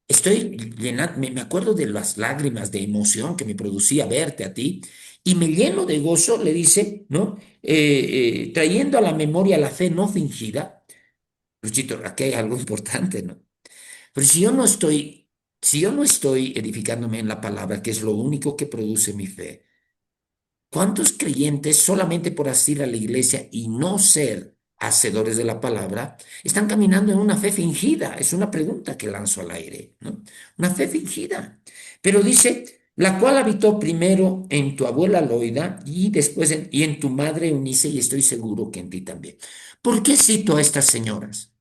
estoy llenando, me acuerdo de las lágrimas de emoción que me producía verte a ti, y me lleno de gozo, le dice, ¿no? Trayendo a la memoria la fe no fingida. Luchito, aquí hay algo importante, ¿no? Pero si yo no estoy edificándome en la palabra, que es lo único que produce mi fe, ¿cuántos creyentes solamente por asistir a la iglesia y no ser hacedores de la palabra están caminando en una fe fingida? Es una pregunta que lanzo al aire, ¿no? Una fe fingida. Pero dice, la cual habitó primero en tu abuela Loida y después y en tu madre Eunice, y estoy seguro que en ti también. ¿Por qué cito a estas señoras?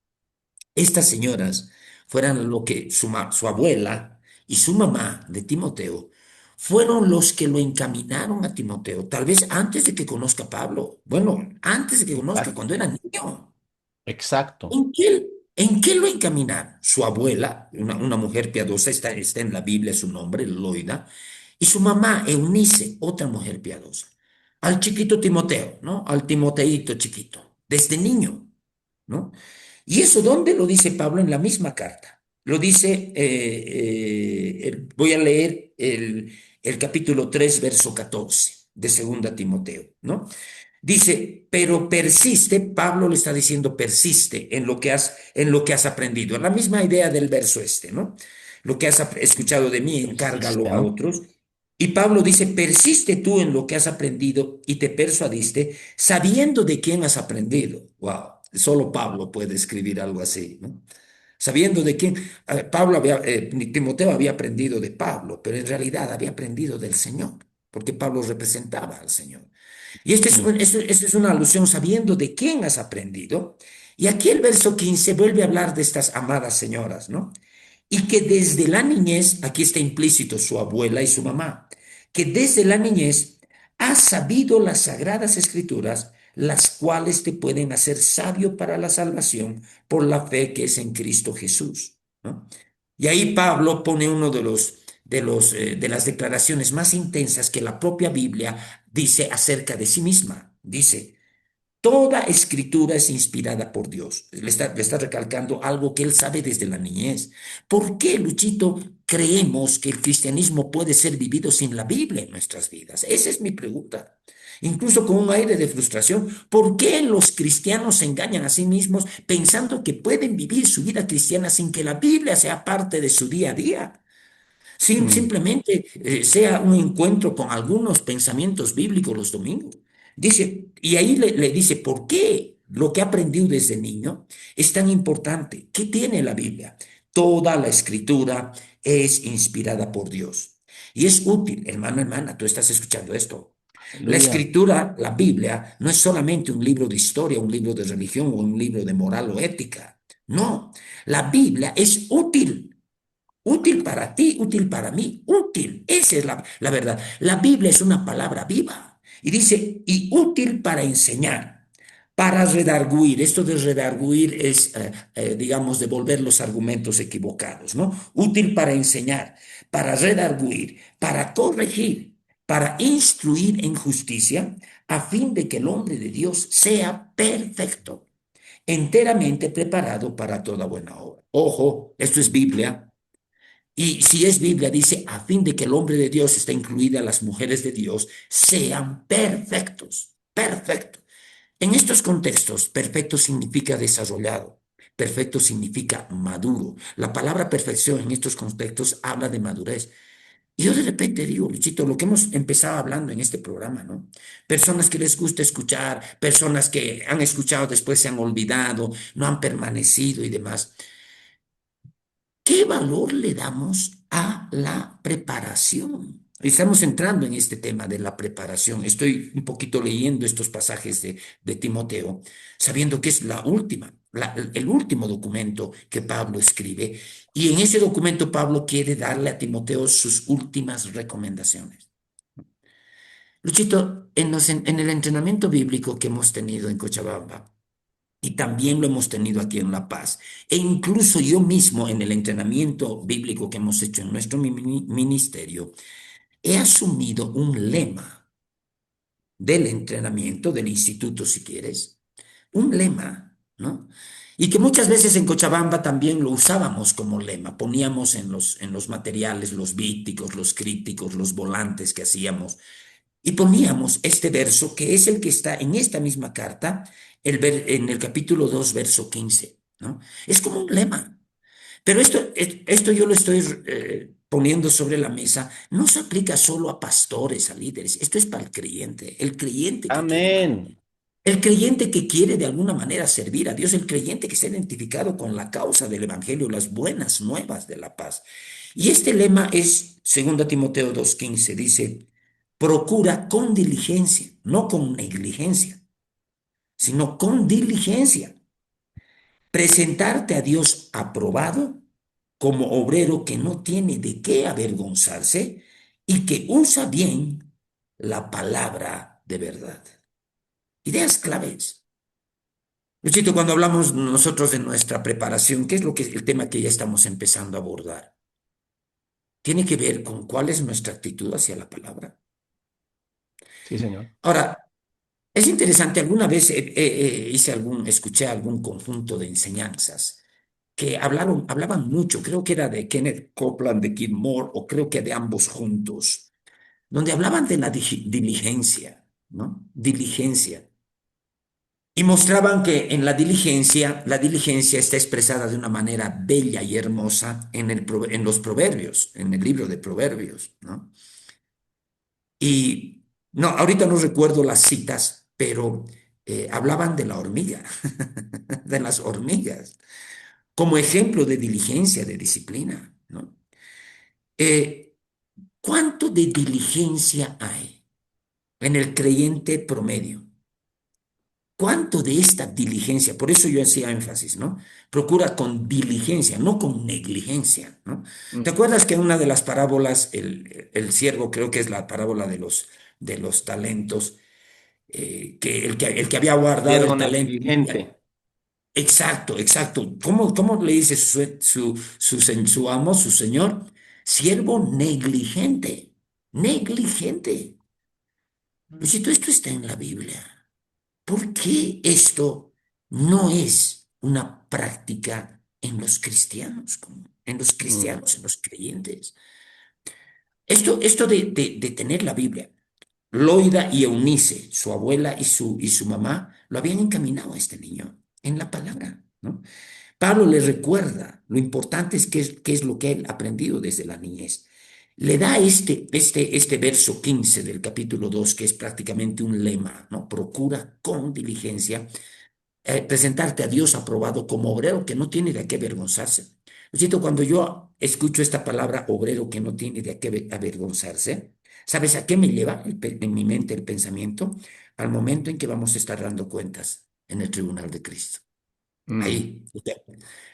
Estas señoras fueran lo que su abuela y su mamá de Timoteo fueron los que lo encaminaron a Timoteo, tal vez antes de que conozca a Pablo, bueno, antes de que conozca, Exacto. cuando era niño. Exacto. ¿En qué lo encaminaron? Su abuela, una mujer piadosa, está en la Biblia su nombre, Loida, y su mamá, Eunice, otra mujer piadosa. Al chiquito Timoteo, ¿no? Al Timoteito chiquito, desde niño, ¿no? ¿Y eso dónde lo dice Pablo? En la misma carta. Lo dice, voy a leer el capítulo 3 verso 14 de segunda Timoteo, ¿no? Dice, pero persiste, Pablo le está diciendo, persiste en lo que has aprendido. La misma idea del verso este, ¿no? Lo que has escuchado de mí, Persiste, encárgalo a ¿no? otros. Y Pablo dice, persiste tú en lo que has aprendido y te persuadiste, sabiendo de quién has aprendido. Wow, solo Pablo puede escribir algo así, ¿no? Sabiendo de quién, Timoteo había aprendido de Pablo, pero en realidad había aprendido del Señor, porque Pablo representaba al Señor. Y Mm. esto es una alusión sabiendo de quién has aprendido. Y aquí el verso 15 vuelve a hablar de estas amadas señoras, ¿no? Y que desde la niñez, aquí está implícito su abuela y su mamá, que desde la niñez has sabido las sagradas escrituras, las cuales te pueden hacer sabio para la salvación por la fe que es en Cristo Jesús, ¿no? Y ahí Pablo pone uno de las declaraciones más intensas que la propia Biblia dice acerca de sí misma. Dice, toda escritura es inspirada por Dios. Le está recalcando algo que él sabe desde la niñez. ¿Por qué, Luchito, creemos que el cristianismo puede ser vivido sin la Biblia en nuestras vidas? Esa es mi pregunta. Incluso con un aire de frustración, ¿por qué los cristianos se engañan a sí mismos pensando que pueden vivir su vida cristiana sin que la Biblia sea parte de su día a día? Mm. Simplemente sea un encuentro con algunos pensamientos bíblicos los domingos. Dice, y ahí le dice, ¿por qué lo que ha aprendido desde niño es tan importante? ¿Qué tiene la Biblia? Toda la escritura es inspirada por Dios. Y es útil, hermano, hermana, tú estás escuchando esto. La Aleluya. escritura, la Biblia, no es solamente un libro de historia, un libro de religión o un libro de moral o ética. No, la Biblia es útil. Útil para ti, útil para mí, útil. Esa es la verdad. La Biblia es una palabra viva. Y dice, y útil para enseñar, para redarguir. Esto de redarguir es, digamos, devolver los argumentos equivocados, ¿no? Útil para enseñar, para redarguir, para corregir, para instruir en justicia, a fin de que el hombre de Dios sea perfecto, enteramente preparado para toda buena obra. Ojo, esto es Biblia. Y si es Biblia, dice, a fin de que el hombre de Dios, está incluida las mujeres de Dios, sean perfectos, perfectos. En estos contextos, perfecto significa desarrollado, perfecto significa maduro. La palabra perfección en estos contextos habla de madurez. Y yo de repente digo, Luchito, lo que hemos empezado hablando en este programa, ¿no? Personas que les gusta escuchar, personas que han escuchado, después se han olvidado, no han permanecido y demás. ¿Qué valor le damos a la preparación? Estamos entrando en este tema de la preparación. Estoy un poquito leyendo estos pasajes de Timoteo, sabiendo que es el último documento que Pablo escribe. Y en ese documento Pablo quiere darle a Timoteo sus últimas recomendaciones. Luchito, en el entrenamiento bíblico que hemos tenido en Cochabamba, y también lo hemos tenido aquí en La Paz. E incluso yo mismo en el entrenamiento bíblico que hemos hecho en nuestro ministerio, he asumido un lema del entrenamiento, del instituto, si quieres, un lema, ¿no? Y que muchas veces en Cochabamba también lo usábamos como lema, poníamos en los materiales, los víticos, los críticos, los volantes que hacíamos, y poníamos este verso que es el que está en esta misma carta, en el capítulo 2 verso 15, ¿no? Es como un lema. Pero esto yo lo estoy poniendo sobre la mesa. No se aplica solo a pastores, a líderes. Esto es para el creyente que quiere más. Amén. El creyente que quiere de alguna manera servir a Dios, el creyente que está identificado con la causa del Evangelio, las buenas nuevas de la paz. Y este lema es, 2 Timoteo 2:15, dice, procura con diligencia, no con negligencia, sino con diligencia, presentarte a Dios aprobado como obrero que no tiene de qué avergonzarse y que usa bien la palabra de verdad. Ideas claves. Luchito, cuando hablamos nosotros de nuestra preparación, ¿qué es lo que el tema que ya estamos empezando a abordar? Tiene que ver con cuál es nuestra actitud hacia la palabra. Sí, señor. Ahora, es interesante, alguna vez escuché algún conjunto de enseñanzas que hablaban mucho, creo que era de Kenneth Copeland, de Kim Moore, o creo que de ambos juntos, donde hablaban de la diligencia, ¿no? Diligencia. Y mostraban que en la diligencia está expresada de una manera bella y hermosa en los proverbios, en el libro de Proverbios, ¿no? Y no, ahorita no recuerdo las citas, pero hablaban de la hormiga, de las hormigas, como ejemplo de diligencia, de disciplina, ¿no? Eh, ¿Cuánto de diligencia hay en el creyente promedio? ¿Cuánto de esta diligencia? Por eso yo hacía énfasis, ¿no? Procura con diligencia, no con negligencia, ¿no? ¿Te Mm. acuerdas que en una de las parábolas, el siervo, creo que es la parábola de los talentos, que el que había guardado Siervo el talento? negligente. Exacto, exacto. ¿Cómo le dice su amo, su señor? Siervo negligente, negligente. Luisito, esto está en la Biblia. ¿Por qué esto no es una práctica en los cristianos, Mm. en los creyentes? Esto de tener la Biblia, Loida y Eunice, su abuela y su mamá, lo habían encaminado a este niño en la palabra, ¿no? Pablo le recuerda lo importante es qué es lo que él ha aprendido desde la niñez. Le da este verso 15 del capítulo 2 que es prácticamente un lema, ¿no? Procura con diligencia presentarte a Dios aprobado como obrero que no tiene de qué avergonzarse. Luisito, cuando yo escucho esta palabra obrero que no tiene de qué avergonzarse, ¿sabes a qué me lleva en mi mente el pensamiento? Al momento en que vamos a estar dando cuentas en el tribunal de Cristo. Mm. Ahí, usted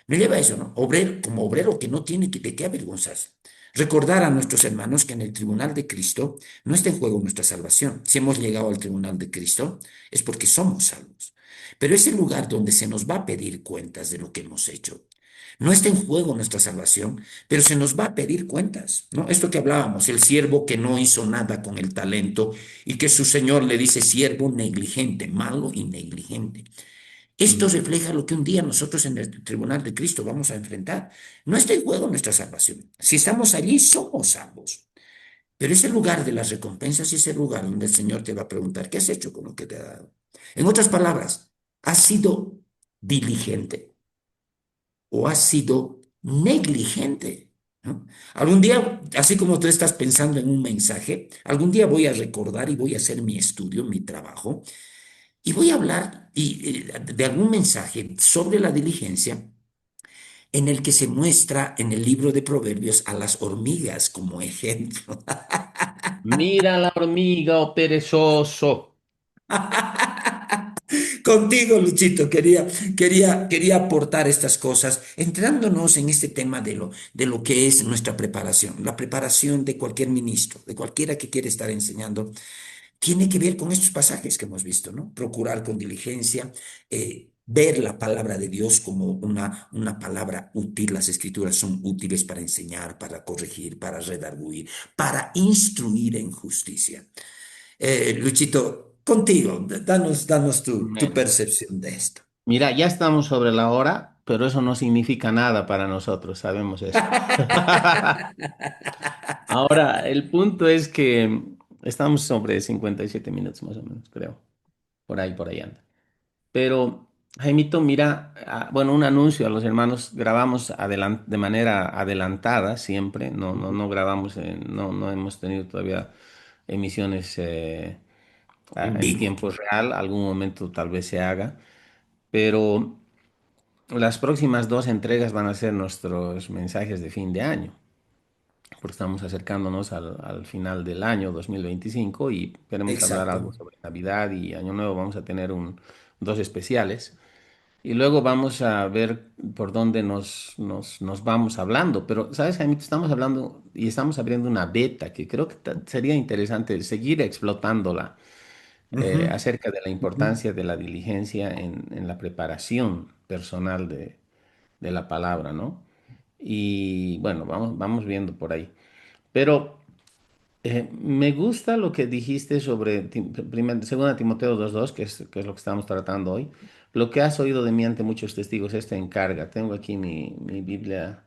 me lleva a eso, ¿no? Obrero, como obrero que no tiene de qué avergonzarse. Recordar a nuestros hermanos que en el tribunal de Cristo no está en juego nuestra salvación. Si hemos llegado al tribunal de Cristo es porque somos salvos. Pero es el lugar donde se nos va a pedir cuentas de lo que hemos hecho. No está en juego nuestra salvación, pero se nos va a pedir cuentas, ¿no? Esto que hablábamos, el siervo que no hizo nada con el talento y que su señor le dice siervo negligente, malo y negligente. Esto Mm. refleja lo que un día nosotros en el tribunal de Cristo vamos a enfrentar. No está en juego nuestra salvación. Si estamos allí, somos salvos. Pero ese lugar de las recompensas y ese lugar donde el Señor te va a preguntar, ¿qué has hecho con lo que te ha dado? En otras palabras, ¿has sido diligente o has sido negligente? ¿No? Algún día, así como tú estás pensando en un mensaje, algún día voy a recordar y voy a hacer mi estudio, mi trabajo, y voy a hablar de algún mensaje sobre la diligencia en el que se muestra en el libro de Proverbios a las hormigas como ejemplo. Mira la hormiga, oh perezoso. Contigo, Luchito, quería aportar estas cosas, entrándonos en este tema de lo que es nuestra preparación, la preparación de cualquier ministro, de cualquiera que quiere estar enseñando. Tiene que ver con estos pasajes que hemos visto, ¿no? Procurar con diligencia, ver la palabra de Dios como una palabra útil. Las escrituras son útiles para enseñar, para corregir, para redarguir, para instruir en justicia. Luchito, contigo, danos tu Bueno, percepción de esto. mira, ya estamos sobre la hora, pero eso no significa nada para nosotros, sabemos eso. Ahora, el punto es que estamos sobre 57 minutos más o menos, creo. Por ahí anda. Pero, Jaimito, mira, bueno, un anuncio a los hermanos, grabamos de manera adelantada siempre, no grabamos, no hemos tenido todavía emisiones En en vivo. tiempo real, algún momento tal vez se haga, pero las próximas dos entregas van a ser nuestros mensajes de fin de año, porque estamos acercándonos al final del año 2025 y queremos hablar Exacto. algo sobre Navidad y Año Nuevo. Vamos a tener dos especiales. Y luego vamos a ver por dónde nos vamos hablando. Pero, ¿sabes, Jaime? Estamos hablando y estamos abriendo una beta que creo que sería interesante seguir explotándola Ujú, acerca de la ujú. importancia de la diligencia en la preparación personal de la palabra, ¿no? Y bueno, vamos viendo por ahí. Pero me gusta lo que dijiste sobre segunda Timoteo 2:2, que es lo que estamos tratando hoy. Lo que has oído de mí ante muchos testigos, esto encarga. Tengo aquí mi Biblia,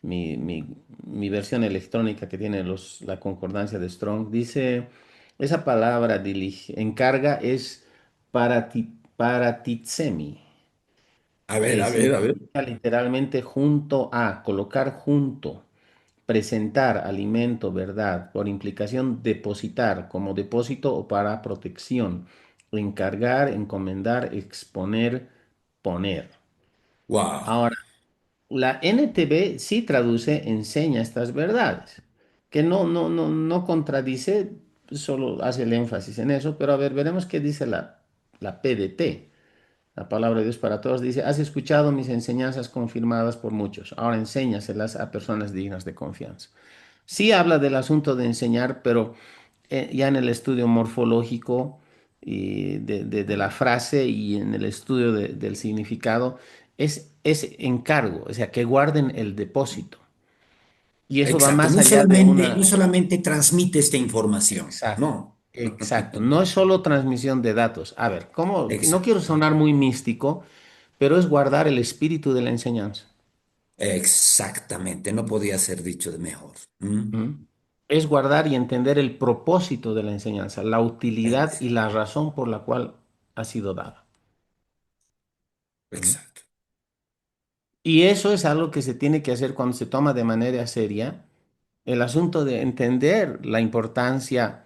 mi, mi- mi versión electrónica que tiene la concordancia de Strong. Dice, esa palabra encarga es paratitsemi. A ver, a ver, a ver. Significa literalmente junto a, colocar junto, presentar alimento, verdad, por implicación depositar como depósito o para protección, encargar, encomendar, exponer, poner. Wow. Ahora, la NTV sí traduce, enseña estas verdades, que no contradice, solo hace el énfasis en eso, pero a ver, veremos qué dice la PDT. La palabra de Dios para todos dice, has escuchado mis enseñanzas confirmadas por muchos, ahora enséñaselas a personas dignas de confianza. Sí habla del asunto de enseñar, pero ya en el estudio morfológico y de la frase y en el estudio del significado, es encargo, o sea, que guarden el depósito. Y eso va Exacto. más allá de No una... solamente transmite esta información, Exacto, no. exacto. No es solo transmisión de datos. A ver, ¿cómo? No quiero Exacto. sonar muy místico, pero es guardar el espíritu de la enseñanza. Exactamente. No podía ser dicho de mejor. ¿Mm? ¿Mm? Es guardar y entender el propósito de la enseñanza, la utilidad y Exacto. la razón por la cual ha sido dada. ¿Mm? Exacto. Y eso es algo que se tiene que hacer cuando se toma de manera seria el asunto de entender la importancia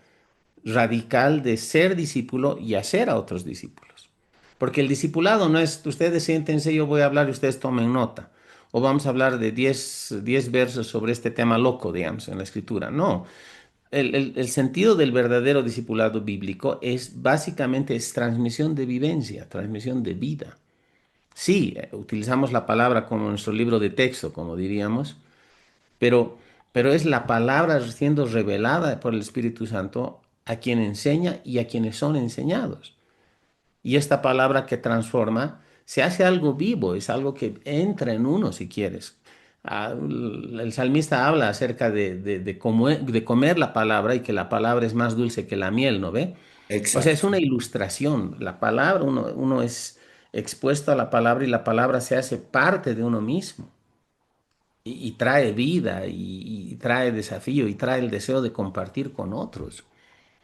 radical de ser discípulo y hacer a otros discípulos. Porque el discipulado no es, ustedes siéntense, yo voy a hablar y ustedes tomen nota. O vamos a hablar de 10 versos sobre este tema loco, digamos, en la escritura. No, el sentido del verdadero discipulado bíblico es básicamente es transmisión de vivencia, transmisión de vida. sí, utilizamos la palabra como nuestro libro de texto, como diríamos, pero, pero es la palabra siendo revelada por el Espíritu Santo a quien enseña y a quienes son enseñados. Y esta palabra que transforma se hace algo vivo, es algo que entra en uno, si quieres. El salmista habla acerca de comer la palabra y que la palabra es más dulce que la miel, ¿no ve? O sea, es Exacto. una ilustración. La palabra, uno es expuesto a la palabra y la palabra se hace parte de uno mismo y trae vida y trae desafío y trae el deseo de compartir con otros.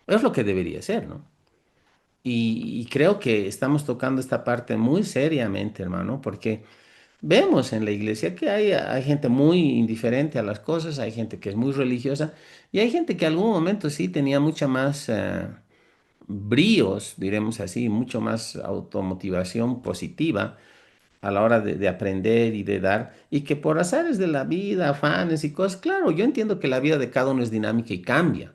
Es lo que debería ser, ¿no? Y creo que estamos tocando esta parte muy seriamente, hermano, porque vemos en la iglesia que hay gente muy indiferente a las cosas, hay gente que es muy religiosa y hay gente que en algún momento sí tenía mucha más bríos, diremos así, mucho más automotivación positiva a la hora de aprender y de dar, y que por azares de la vida, afanes y cosas, claro, yo entiendo que la vida de cada uno es dinámica y cambia.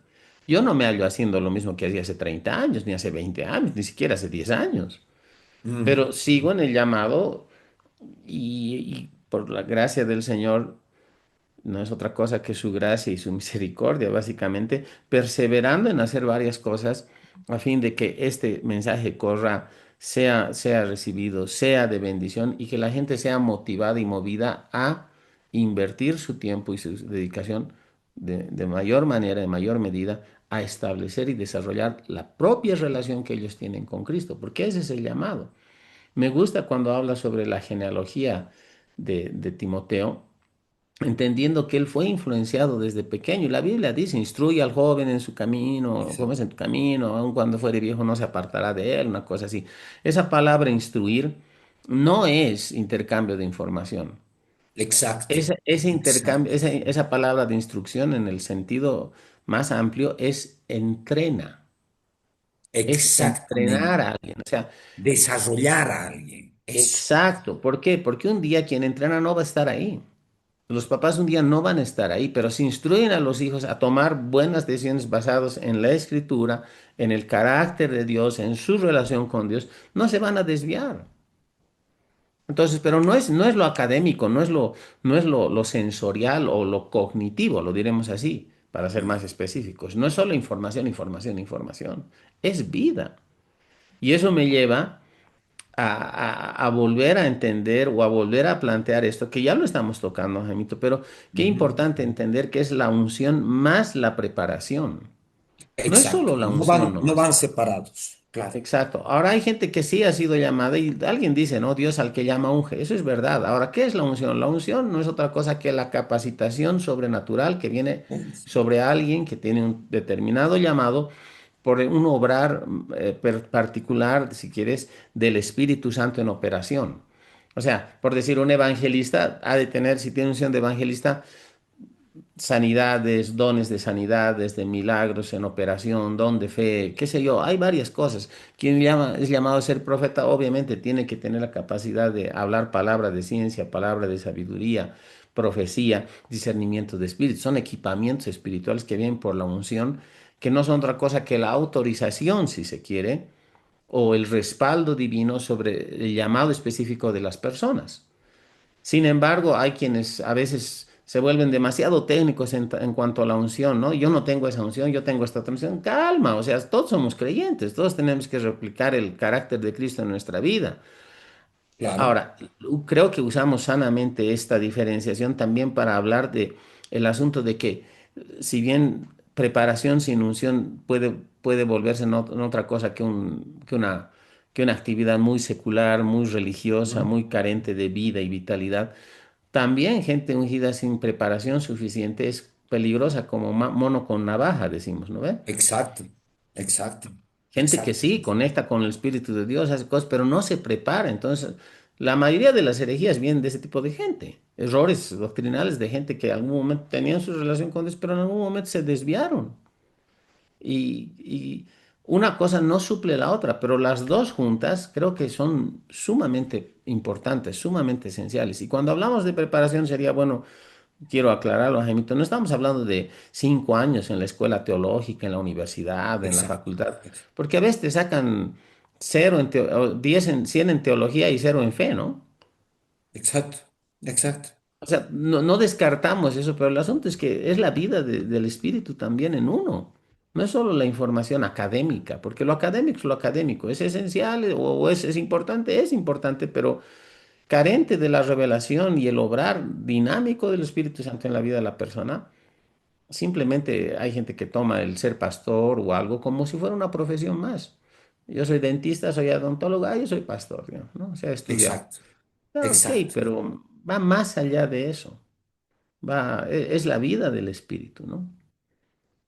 Yo no me hallo haciendo lo mismo que hacía hace 30 años, ni hace 20 años, ni siquiera hace 10 años, Mm. pero sigo en el llamado y por la gracia del Señor no es otra cosa que su gracia y su misericordia, básicamente, perseverando en hacer varias cosas a fin de que este mensaje corra, sea recibido, sea de bendición y que la gente sea motivada y movida a invertir su tiempo y su dedicación de mayor manera, de mayor medida, a establecer y desarrollar la propia relación que ellos tienen con Cristo, porque ese es el llamado. Me gusta cuando habla sobre la genealogía de Timoteo, entendiendo que él fue influenciado desde pequeño. Y la Biblia dice, instruye al joven en su camino, jóvenes Exacto. en tu camino, aun cuando fuere viejo no se apartará de él, una cosa así. Esa palabra instruir no es intercambio de información. Exacto. Ese intercambio, Exacto. esa palabra de instrucción en el sentido más amplio es entrena, es entrenar Exactamente. a alguien. O sea, Desarrollar a alguien. Eso. exacto. ¿Por qué? Porque un día quien entrena no va a estar ahí. Los papás un día no van a estar ahí, pero si instruyen a los hijos a tomar buenas decisiones basadas en la escritura, en el carácter de Dios, en su relación con Dios, no se van a desviar. Entonces, pero no es lo académico, no es lo sensorial o lo cognitivo, lo diremos así, para ser más específicos. No es solo información, información, información. Es vida. Y eso me lleva a volver a entender o a volver a plantear esto, que ya lo estamos tocando, Jaimito, pero qué Ujú. importante entender que es la unción más la preparación. No es Exacto. solo la unción No nomás. van separados. Claro. Exacto. Ahora hay gente que sí ha sido llamada y alguien dice, no, Dios al que llama unge. Eso es verdad. Ahora, ¿qué es la unción? La unción no es otra cosa que la capacitación sobrenatural que viene sobre alguien que tiene un determinado llamado por un obrar particular, si quieres, del Espíritu Santo en operación. O sea, por decir, un evangelista ha de tener, si tiene unción de evangelista, sanidades, dones de sanidades, de milagros en operación, don de fe, qué sé yo, hay varias cosas. Quien es llamado a ser profeta, obviamente tiene que tener la capacidad de hablar palabra de ciencia, palabra de sabiduría, profecía, discernimiento de espíritu. Son equipamientos espirituales que vienen por la unción, que no son otra cosa que la autorización, si se quiere, o el respaldo divino sobre el llamado específico de las personas. Sin embargo, hay quienes a veces se vuelven demasiado técnicos en cuanto a la unción, ¿no? Yo no tengo esa unción, yo tengo esta otra unción. Calma, o sea, todos somos creyentes, todos tenemos que replicar el carácter de Cristo en nuestra vida. Claro. Ahora, creo que usamos sanamente esta diferenciación también para hablar de el asunto de que, si bien preparación sin unción puede volverse en otra cosa que una actividad muy secular, muy religiosa, Ujú. muy carente de vida y vitalidad, también gente ungida sin preparación suficiente es peligrosa como mono con navaja, decimos, ¿no ve? Exacto. Exacto. Gente que Exacto. sí conecta con el Espíritu de Dios, hace cosas, pero no se prepara. Entonces, la mayoría de las herejías vienen de ese tipo de gente. Errores doctrinales de gente que en algún momento tenían su relación con Dios, pero en algún momento se desviaron. Y una cosa no suple la otra, pero las dos juntas creo que son sumamente importantes, sumamente esenciales. Y cuando hablamos de preparación sería bueno. Quiero aclararlo, Jaimito, no estamos hablando de 5 años en la escuela teológica, en la universidad, en la Exacto. facultad, porque a veces te sacan cero o 10 100 en teología y cero en fe, ¿no? exacto, exacto, O sea, no descartamos eso, pero el asunto es que es la vida del espíritu también en uno. No es solo la información académica, porque lo académico es lo académico, es esencial o es importante, pero carente de la revelación y el obrar dinámico del Espíritu Santo en la vida de la persona. Simplemente hay gente que toma el ser pastor o algo como si fuera una profesión más. Yo soy dentista, soy odontólogo, yo soy pastor, digamos, ¿no? O sea, he estudiado. exacto, Ah, ok, exacto. pero va más allá de eso. Es la vida del espíritu, ¿no?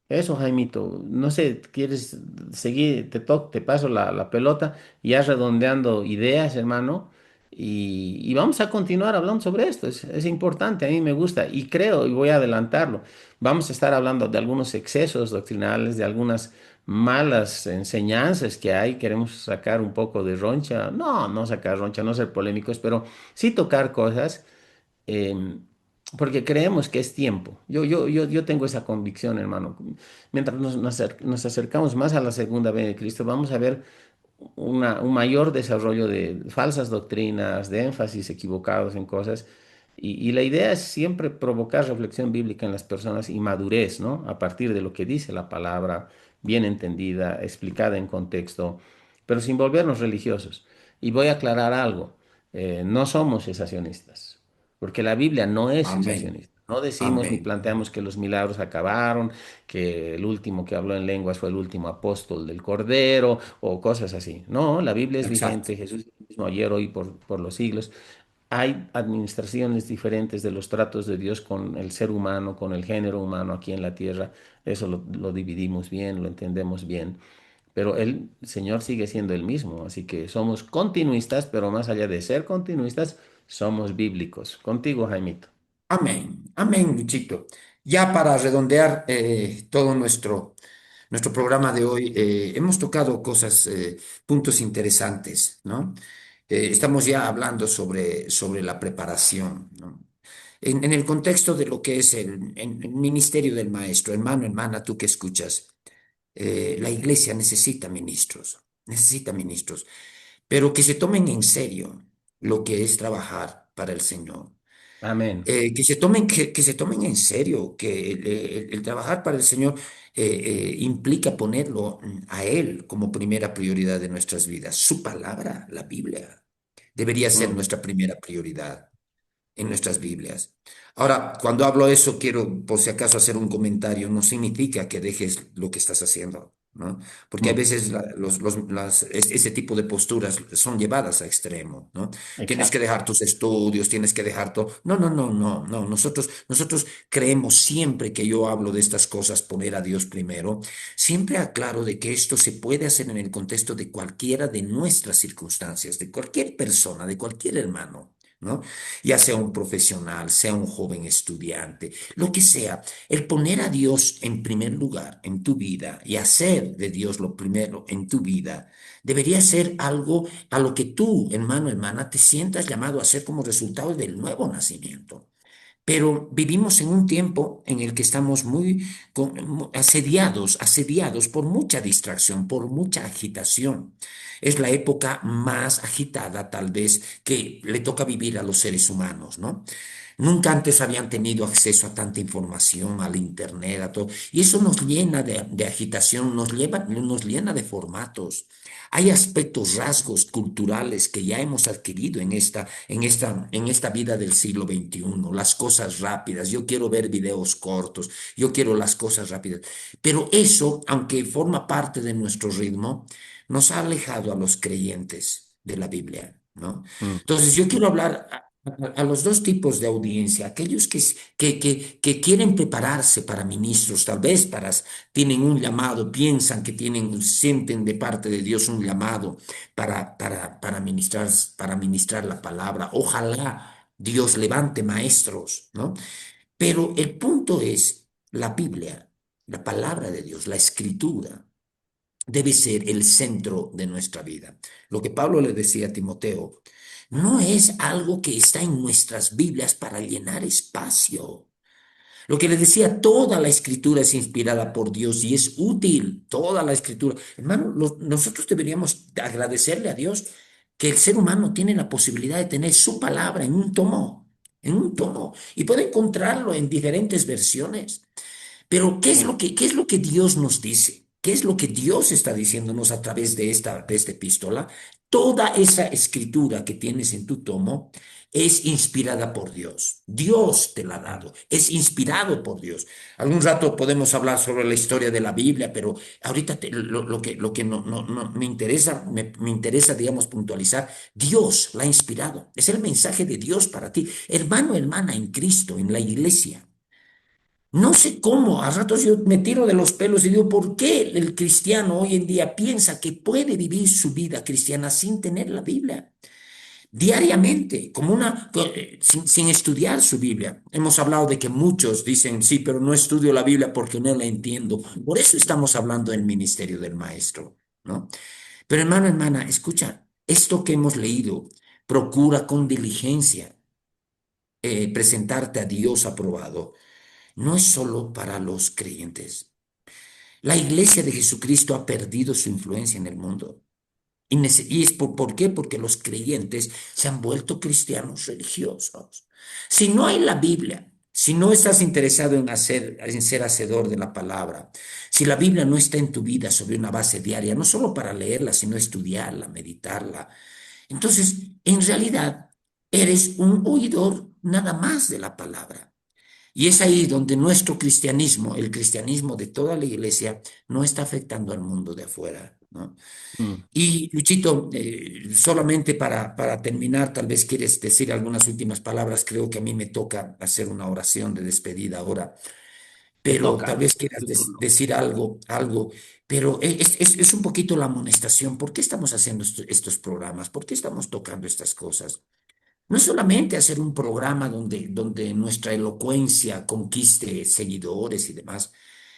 Eso, Jaimito. No sé, ¿quieres seguir? Te paso la pelota, ya redondeando ideas, hermano. Y vamos a continuar hablando sobre esto. Es importante, a mí me gusta y creo, y voy a adelantarlo. Vamos a estar hablando de algunos excesos doctrinales, de algunas malas enseñanzas que hay. Queremos sacar un poco de roncha. No sacar roncha, no ser polémicos, pero sí tocar cosas eh, porque creemos que es tiempo. Yo tengo esa convicción, hermano. Mientras nos acercamos más a la segunda venida de Cristo, vamos a ver un mayor desarrollo de falsas doctrinas, de énfasis equivocados en cosas. Y la idea es siempre provocar reflexión bíblica en las personas y madurez, ¿no? A partir de lo que dice la palabra, bien entendida, explicada en contexto, pero sin volvernos religiosos. Y voy a aclarar algo, no somos cesacionistas, porque la Biblia no es Amén, cesacionista. No decimos ni amén, planteamos que los milagros acabaron, que el último que habló en lenguas fue el último apóstol del Cordero o cosas así. No, la Biblia es exacto. vigente, Jesús es el mismo ayer, hoy, por los siglos. Hay administraciones diferentes de los tratos de Dios con el ser humano, con el género humano aquí en la tierra. Eso lo dividimos bien, lo entendemos bien. Pero el Señor sigue siendo el mismo, así que somos continuistas, pero más allá de ser continuistas, somos bíblicos. Contigo, Jaimito. Amén, amén, Luchito. Ya para redondear todo nuestro programa de hoy, hemos tocado cosas, puntos interesantes, ¿no? Estamos ya hablando sobre la preparación, ¿no? En el contexto de lo que es el ministerio del maestro, hermano, hermana, tú que escuchas, la iglesia necesita ministros, pero que se tomen en serio lo que es trabajar para el Señor, que se tomen en serio, que el trabajar para el Señor implica ponerlo a Él como primera prioridad de nuestras vidas. Su palabra, la Biblia, debería ser Mm, nuestra primera prioridad en nuestras Biblias. Ahora, cuando hablo eso, quiero por si acaso hacer un comentario. No significa que dejes lo que estás haciendo, ¿no? Porque a mm, veces ese tipo de posturas son llevadas a extremo, ¿no? Tienes que exacto. dejar tus estudios, tienes que dejar todo. No, no, no, no, no. Nosotros creemos siempre que yo hablo de estas cosas, poner a Dios primero, siempre aclaro de que esto se puede hacer en el contexto de cualquiera de nuestras circunstancias, de cualquier persona, de cualquier hermano, ¿no? Ya sea un profesional, sea un joven estudiante, lo que sea, el poner a Dios en primer lugar en tu vida y hacer de Dios lo primero en tu vida, debería ser algo a lo que tú, hermano, hermana, te sientas llamado a hacer como resultado del nuevo nacimiento. Pero vivimos en un tiempo en el que estamos asediados por mucha distracción, por mucha agitación. Es la época más agitada, tal vez, que le toca vivir a los seres humanos, ¿no? Nunca antes habían tenido acceso a tanta información, al internet, a todo. Y eso nos llena de agitación, nos llena de formatos. Hay aspectos, rasgos culturales que ya hemos adquirido en esta vida del siglo XXI. Las cosas rápidas. Yo quiero ver videos cortos. Yo quiero las cosas rápidas. Pero eso, aunque forma parte de nuestro ritmo, nos ha alejado a los creyentes de la Biblia, ¿no? Mm, Entonces, yo quiero hablar a los dos tipos de audiencia, aquellos que quieren prepararse para ministros, tal vez tienen un llamado, piensan que sienten de parte de Dios un llamado para ministrar la palabra. Ojalá Dios levante maestros, ¿no? Pero el punto es la Biblia, la palabra de Dios, la escritura debe ser el centro de nuestra vida. Lo que Pablo le decía a Timoteo, no es algo que está en nuestras Biblias para llenar espacio. Lo que le decía, toda la escritura es inspirada por Dios y es útil, toda la escritura. Hermano, nosotros deberíamos agradecerle a Dios que el ser humano tiene la posibilidad de tener su palabra en un tomo, y puede encontrarlo en diferentes versiones. Pero Sí. qué es lo que Dios nos dice? ¿Qué es lo que Dios está diciéndonos a través de esta epístola? Toda esa escritura que tienes en tu tomo es inspirada por Dios. Dios te la ha dado. Es inspirado por Dios. Algún rato podemos hablar sobre la historia de la Biblia, pero ahorita lo que no me interesa, digamos, puntualizar. Dios la ha inspirado. Es el mensaje de Dios para ti. Hermano, hermana, en Cristo, en la iglesia. No sé cómo, a ratos yo me tiro de los pelos y digo, ¿por qué el cristiano hoy en día piensa que puede vivir su vida cristiana sin tener la Biblia? Diariamente, sin estudiar su Biblia. Hemos hablado de que muchos dicen, sí, pero no estudio la Biblia porque no la entiendo. Por eso estamos hablando del ministerio del maestro, ¿no? Pero hermano, hermana, escucha, esto que hemos leído, procura con diligencia presentarte a Dios aprobado, no es solo para los creyentes. La iglesia de Jesucristo ha perdido su influencia en el mundo. Y es ¿por qué? Porque los creyentes se han vuelto cristianos religiosos. Si no hay la Biblia, si no estás interesado en ser hacedor de la palabra, si la Biblia no está en tu vida sobre una base diaria, no solo para leerla, sino estudiarla, meditarla, entonces, en realidad, eres un oidor nada más de la palabra. Y es ahí donde nuestro cristianismo, el cristianismo de toda la iglesia, no está afectando al mundo de afuera, ¿no? Mm. Y Luchito, solamente para terminar, tal vez quieres decir algunas últimas palabras. Creo que a mí me toca hacer una oración de despedida ahora, Te pero tal toca vez quieras tu turno. decir algo, pero es un poquito la amonestación. ¿Por qué estamos haciendo estos programas? ¿Por qué estamos tocando estas cosas? No es solamente hacer un programa donde nuestra elocuencia conquiste seguidores y demás.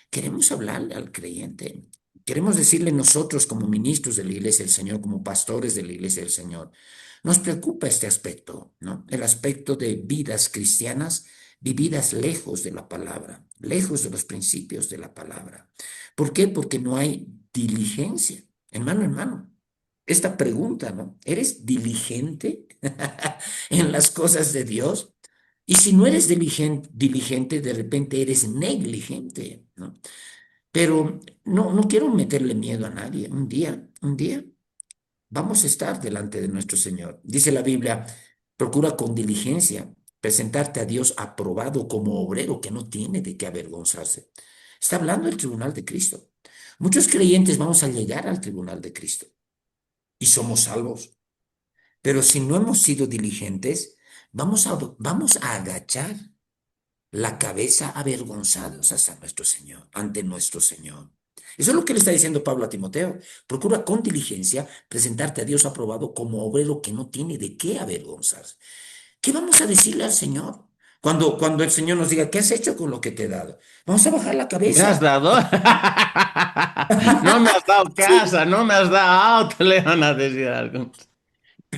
Queremos hablarle al creyente. Queremos decirle nosotros como ministros de la Iglesia del Señor, como pastores de la Iglesia del Señor. Nos preocupa este aspecto, ¿no? El aspecto de vidas cristianas vividas lejos de la palabra, lejos de los principios de la palabra. ¿Por qué? Porque no hay diligencia. Hermano, esta pregunta, ¿no? ¿Eres diligente en las cosas de Dios? Y si no eres diligente, de repente eres negligente, ¿no? Pero no quiero meterle miedo a nadie. Un día vamos a estar delante de nuestro Señor. Dice la Biblia, procura con diligencia presentarte a Dios aprobado como obrero que no tiene de qué avergonzarse. Está hablando del tribunal de Cristo. Muchos creyentes vamos a llegar al tribunal de Cristo y somos salvos. Pero si no hemos sido diligentes, vamos a agachar la cabeza avergonzados hasta nuestro Señor, ante nuestro Señor. Eso es lo que le está diciendo Pablo a Timoteo. Procura con diligencia presentarte a Dios aprobado como obrero que no tiene de qué avergonzarse. ¿Qué vamos a decirle al Señor? Cuando el Señor nos diga, ¿qué has hecho con lo que te he dado? Vamos a bajar la ¿Me has cabeza. dado? No me has dado Sí. casa, no me has dado auto, le van a decir algo.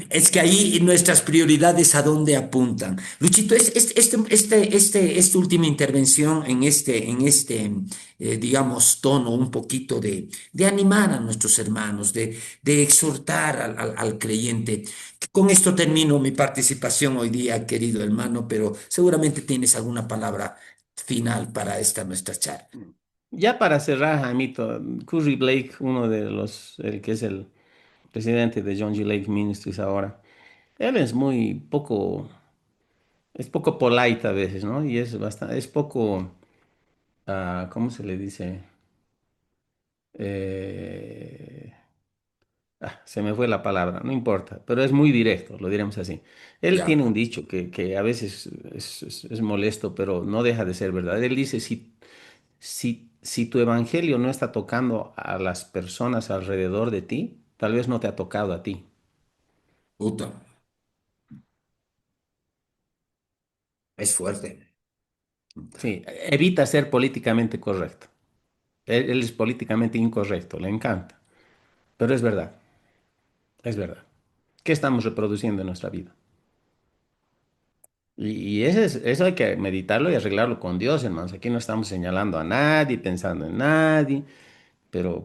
Es que ahí nuestras prioridades a dónde apuntan. Luchito, esta última intervención digamos, tono un poquito de animar a nuestros hermanos, de exhortar al creyente. Con esto termino mi participación hoy día, querido hermano, pero seguramente tienes alguna palabra final para esta nuestra charla. Ya para cerrar, Jaimito, Curry Blake, uno de el que es el presidente de John G. Lake Ministries ahora, él es poco polite a veces, ¿no? Y es poco, ¿cómo se le dice? Eh, se me fue la palabra, no importa, pero es muy directo, lo diremos así. Él tiene Ya, un dicho que a veces es molesto, pero no deja de ser verdad. Él dice, si tu evangelio no está tocando a las personas alrededor de ti, tal vez no te ha tocado a ti. puta, es fuerte. Sí, evita ser políticamente correcto. Él es políticamente incorrecto, le encanta, pero es verdad, es verdad. ¿Qué estamos reproduciendo en nuestra vida? Y eso hay que meditarlo y arreglarlo con Dios, hermanos. Aquí no estamos señalando a nadie, pensando en nadie,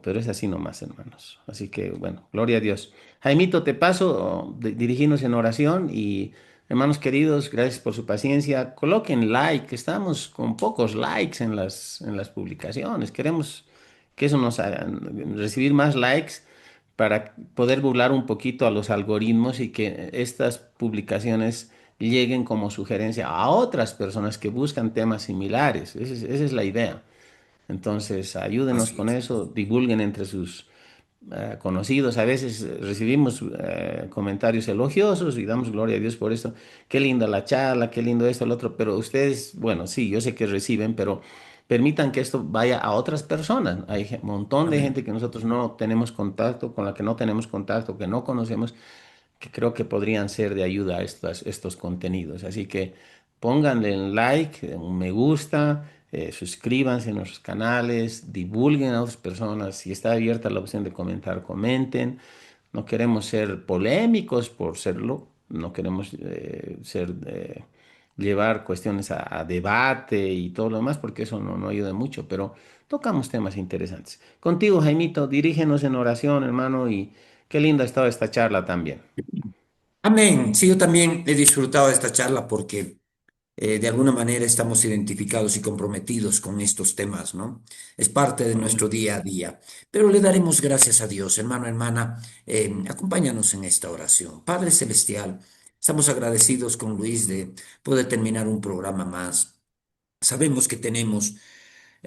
pero es así nomás, hermanos. Así que, bueno, gloria a Dios. Jaimito, te paso, dirigirnos en oración y, hermanos queridos, gracias por su paciencia. Coloquen like, estamos con pocos likes en las publicaciones. Queremos que eso nos haga recibir más likes para poder burlar un poquito a los algoritmos y que estas publicaciones lleguen como sugerencia a otras personas que buscan temas similares. Esa es la idea. Entonces, ayúdenos Así con es. eso, divulguen entre sus conocidos. A veces recibimos comentarios elogiosos y damos gloria a Dios por esto. Qué linda la charla, qué lindo esto, el otro. Pero ustedes, bueno, sí, yo sé que reciben, pero permitan que esto vaya a otras personas. Hay un montón de gente Amén. que nosotros no tenemos contacto, con la que no tenemos contacto, que no conocemos, que creo que podrían ser de ayuda a estos contenidos. Así que pónganle un like, un me gusta, suscríbanse a nuestros canales, divulguen a otras personas. Si está abierta la opción de comentar, comenten. No queremos ser polémicos por serlo, no queremos llevar cuestiones a debate y todo lo demás, porque eso no ayuda mucho, pero tocamos temas interesantes. Contigo, Jaimito, dirígenos en oración, hermano, y qué linda ha estado esta charla también. Amén. Sí, yo también he disfrutado de esta charla porque de alguna manera estamos identificados y comprometidos con estos temas, ¿no? Es parte de nuestro Amén. día a día. Pero le daremos gracias a Dios, hermano, hermana. Acompáñanos en esta oración. Padre Celestial, estamos agradecidos con Luis de poder terminar un programa más. Sabemos que tenemos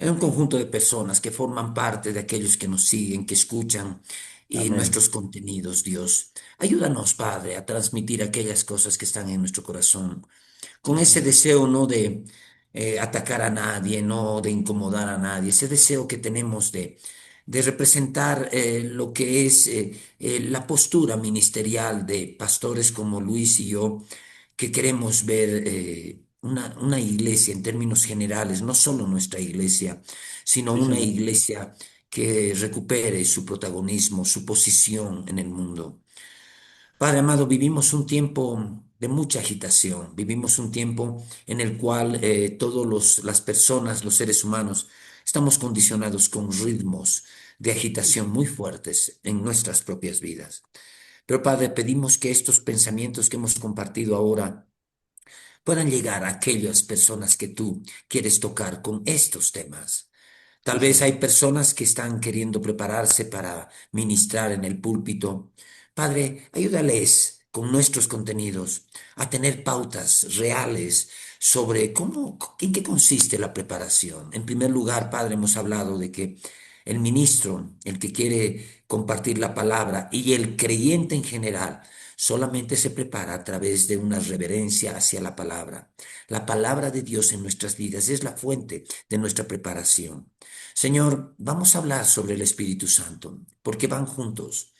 un conjunto de personas que forman parte de aquellos que nos siguen, que escuchan y Amén. nuestros contenidos, Dios. Ayúdanos, Padre, a transmitir aquellas cosas que están en nuestro corazón Sí, con ese Señor. deseo no de atacar a nadie, no de incomodar a nadie, ese deseo que tenemos de representar lo que es la postura ministerial de pastores como Luis y yo, que queremos ver una iglesia en términos generales, no solo nuestra iglesia, sino Sí, una Señor. iglesia que recupere su protagonismo, su posición en el mundo. Padre amado, vivimos un tiempo de mucha agitación, vivimos un tiempo en el cual todas las personas, los seres humanos, estamos condicionados con ritmos de Sí, agitación Señor. muy fuertes en nuestras propias vidas. Pero Padre, pedimos que estos pensamientos que hemos compartido ahora puedan llegar a aquellas personas que tú quieres tocar con estos temas. Tal Sí, vez Señor. hay personas que están queriendo prepararse para ministrar en el púlpito. Padre, ayúdales con nuestros contenidos a tener pautas reales sobre en qué consiste la preparación. En primer lugar, Padre, hemos hablado de que el ministro, el que quiere compartir la palabra y el creyente en general, solamente se prepara a través de una reverencia hacia la palabra. La palabra de Dios en nuestras vidas es la fuente de nuestra preparación. Señor, vamos a hablar sobre el Espíritu Santo, porque van juntos.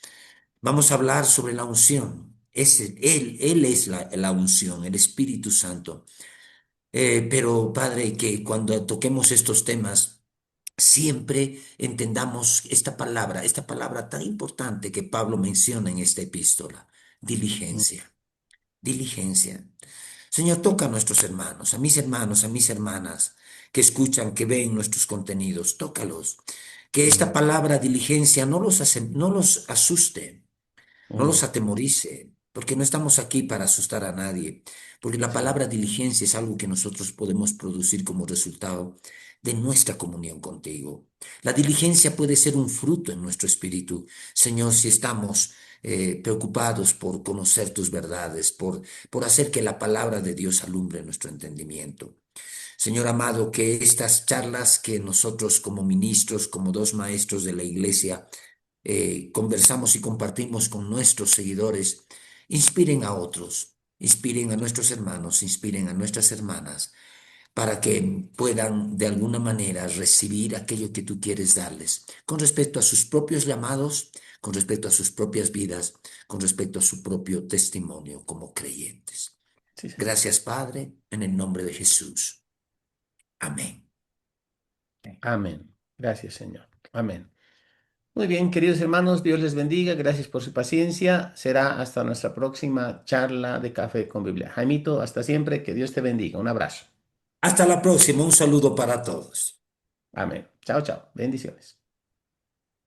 Vamos a hablar sobre la unción. Él es la unción, el Espíritu Santo. Pero, Padre, que cuando toquemos estos temas, siempre entendamos esta palabra tan importante que Pablo menciona en esta epístola, Mm, diligencia, diligencia. Señor, toca a nuestros hermanos, a mis hermanas que escuchan, que ven nuestros contenidos, tócalos. Que esta mm, palabra diligencia no los asuste, no los mm. atemorice, porque no estamos aquí para asustar a nadie, porque la Sí, palabra diligencia es algo que nosotros podemos producir como resultado de nuestra comunión contigo. La diligencia puede ser un fruto en nuestro espíritu, Señor, si estamos preocupados por conocer tus verdades, por hacer que la palabra de Dios alumbre nuestro entendimiento. Señor amado, que estas charlas que nosotros como ministros, como dos maestros de la iglesia, conversamos y compartimos con nuestros seguidores, inspiren a otros, inspiren a nuestros hermanos, inspiren a nuestras hermanas, para que puedan de alguna manera recibir aquello que tú quieres darles, con respecto a sus propios llamados, con respecto a sus propias vidas, con respecto a su propio testimonio como creyentes. sí, Señor. Gracias, Padre, en el nombre de Jesús. Amén. Amén. Gracias, Señor. Amén. Muy bien, queridos hermanos, Dios les bendiga. Gracias por su paciencia. Será hasta nuestra próxima charla de Café con Biblia. Jaimito, hasta siempre. Que Dios te bendiga. Un abrazo. Hasta la próxima. Un saludo para todos. Amén. Chao, chao. Bendiciones.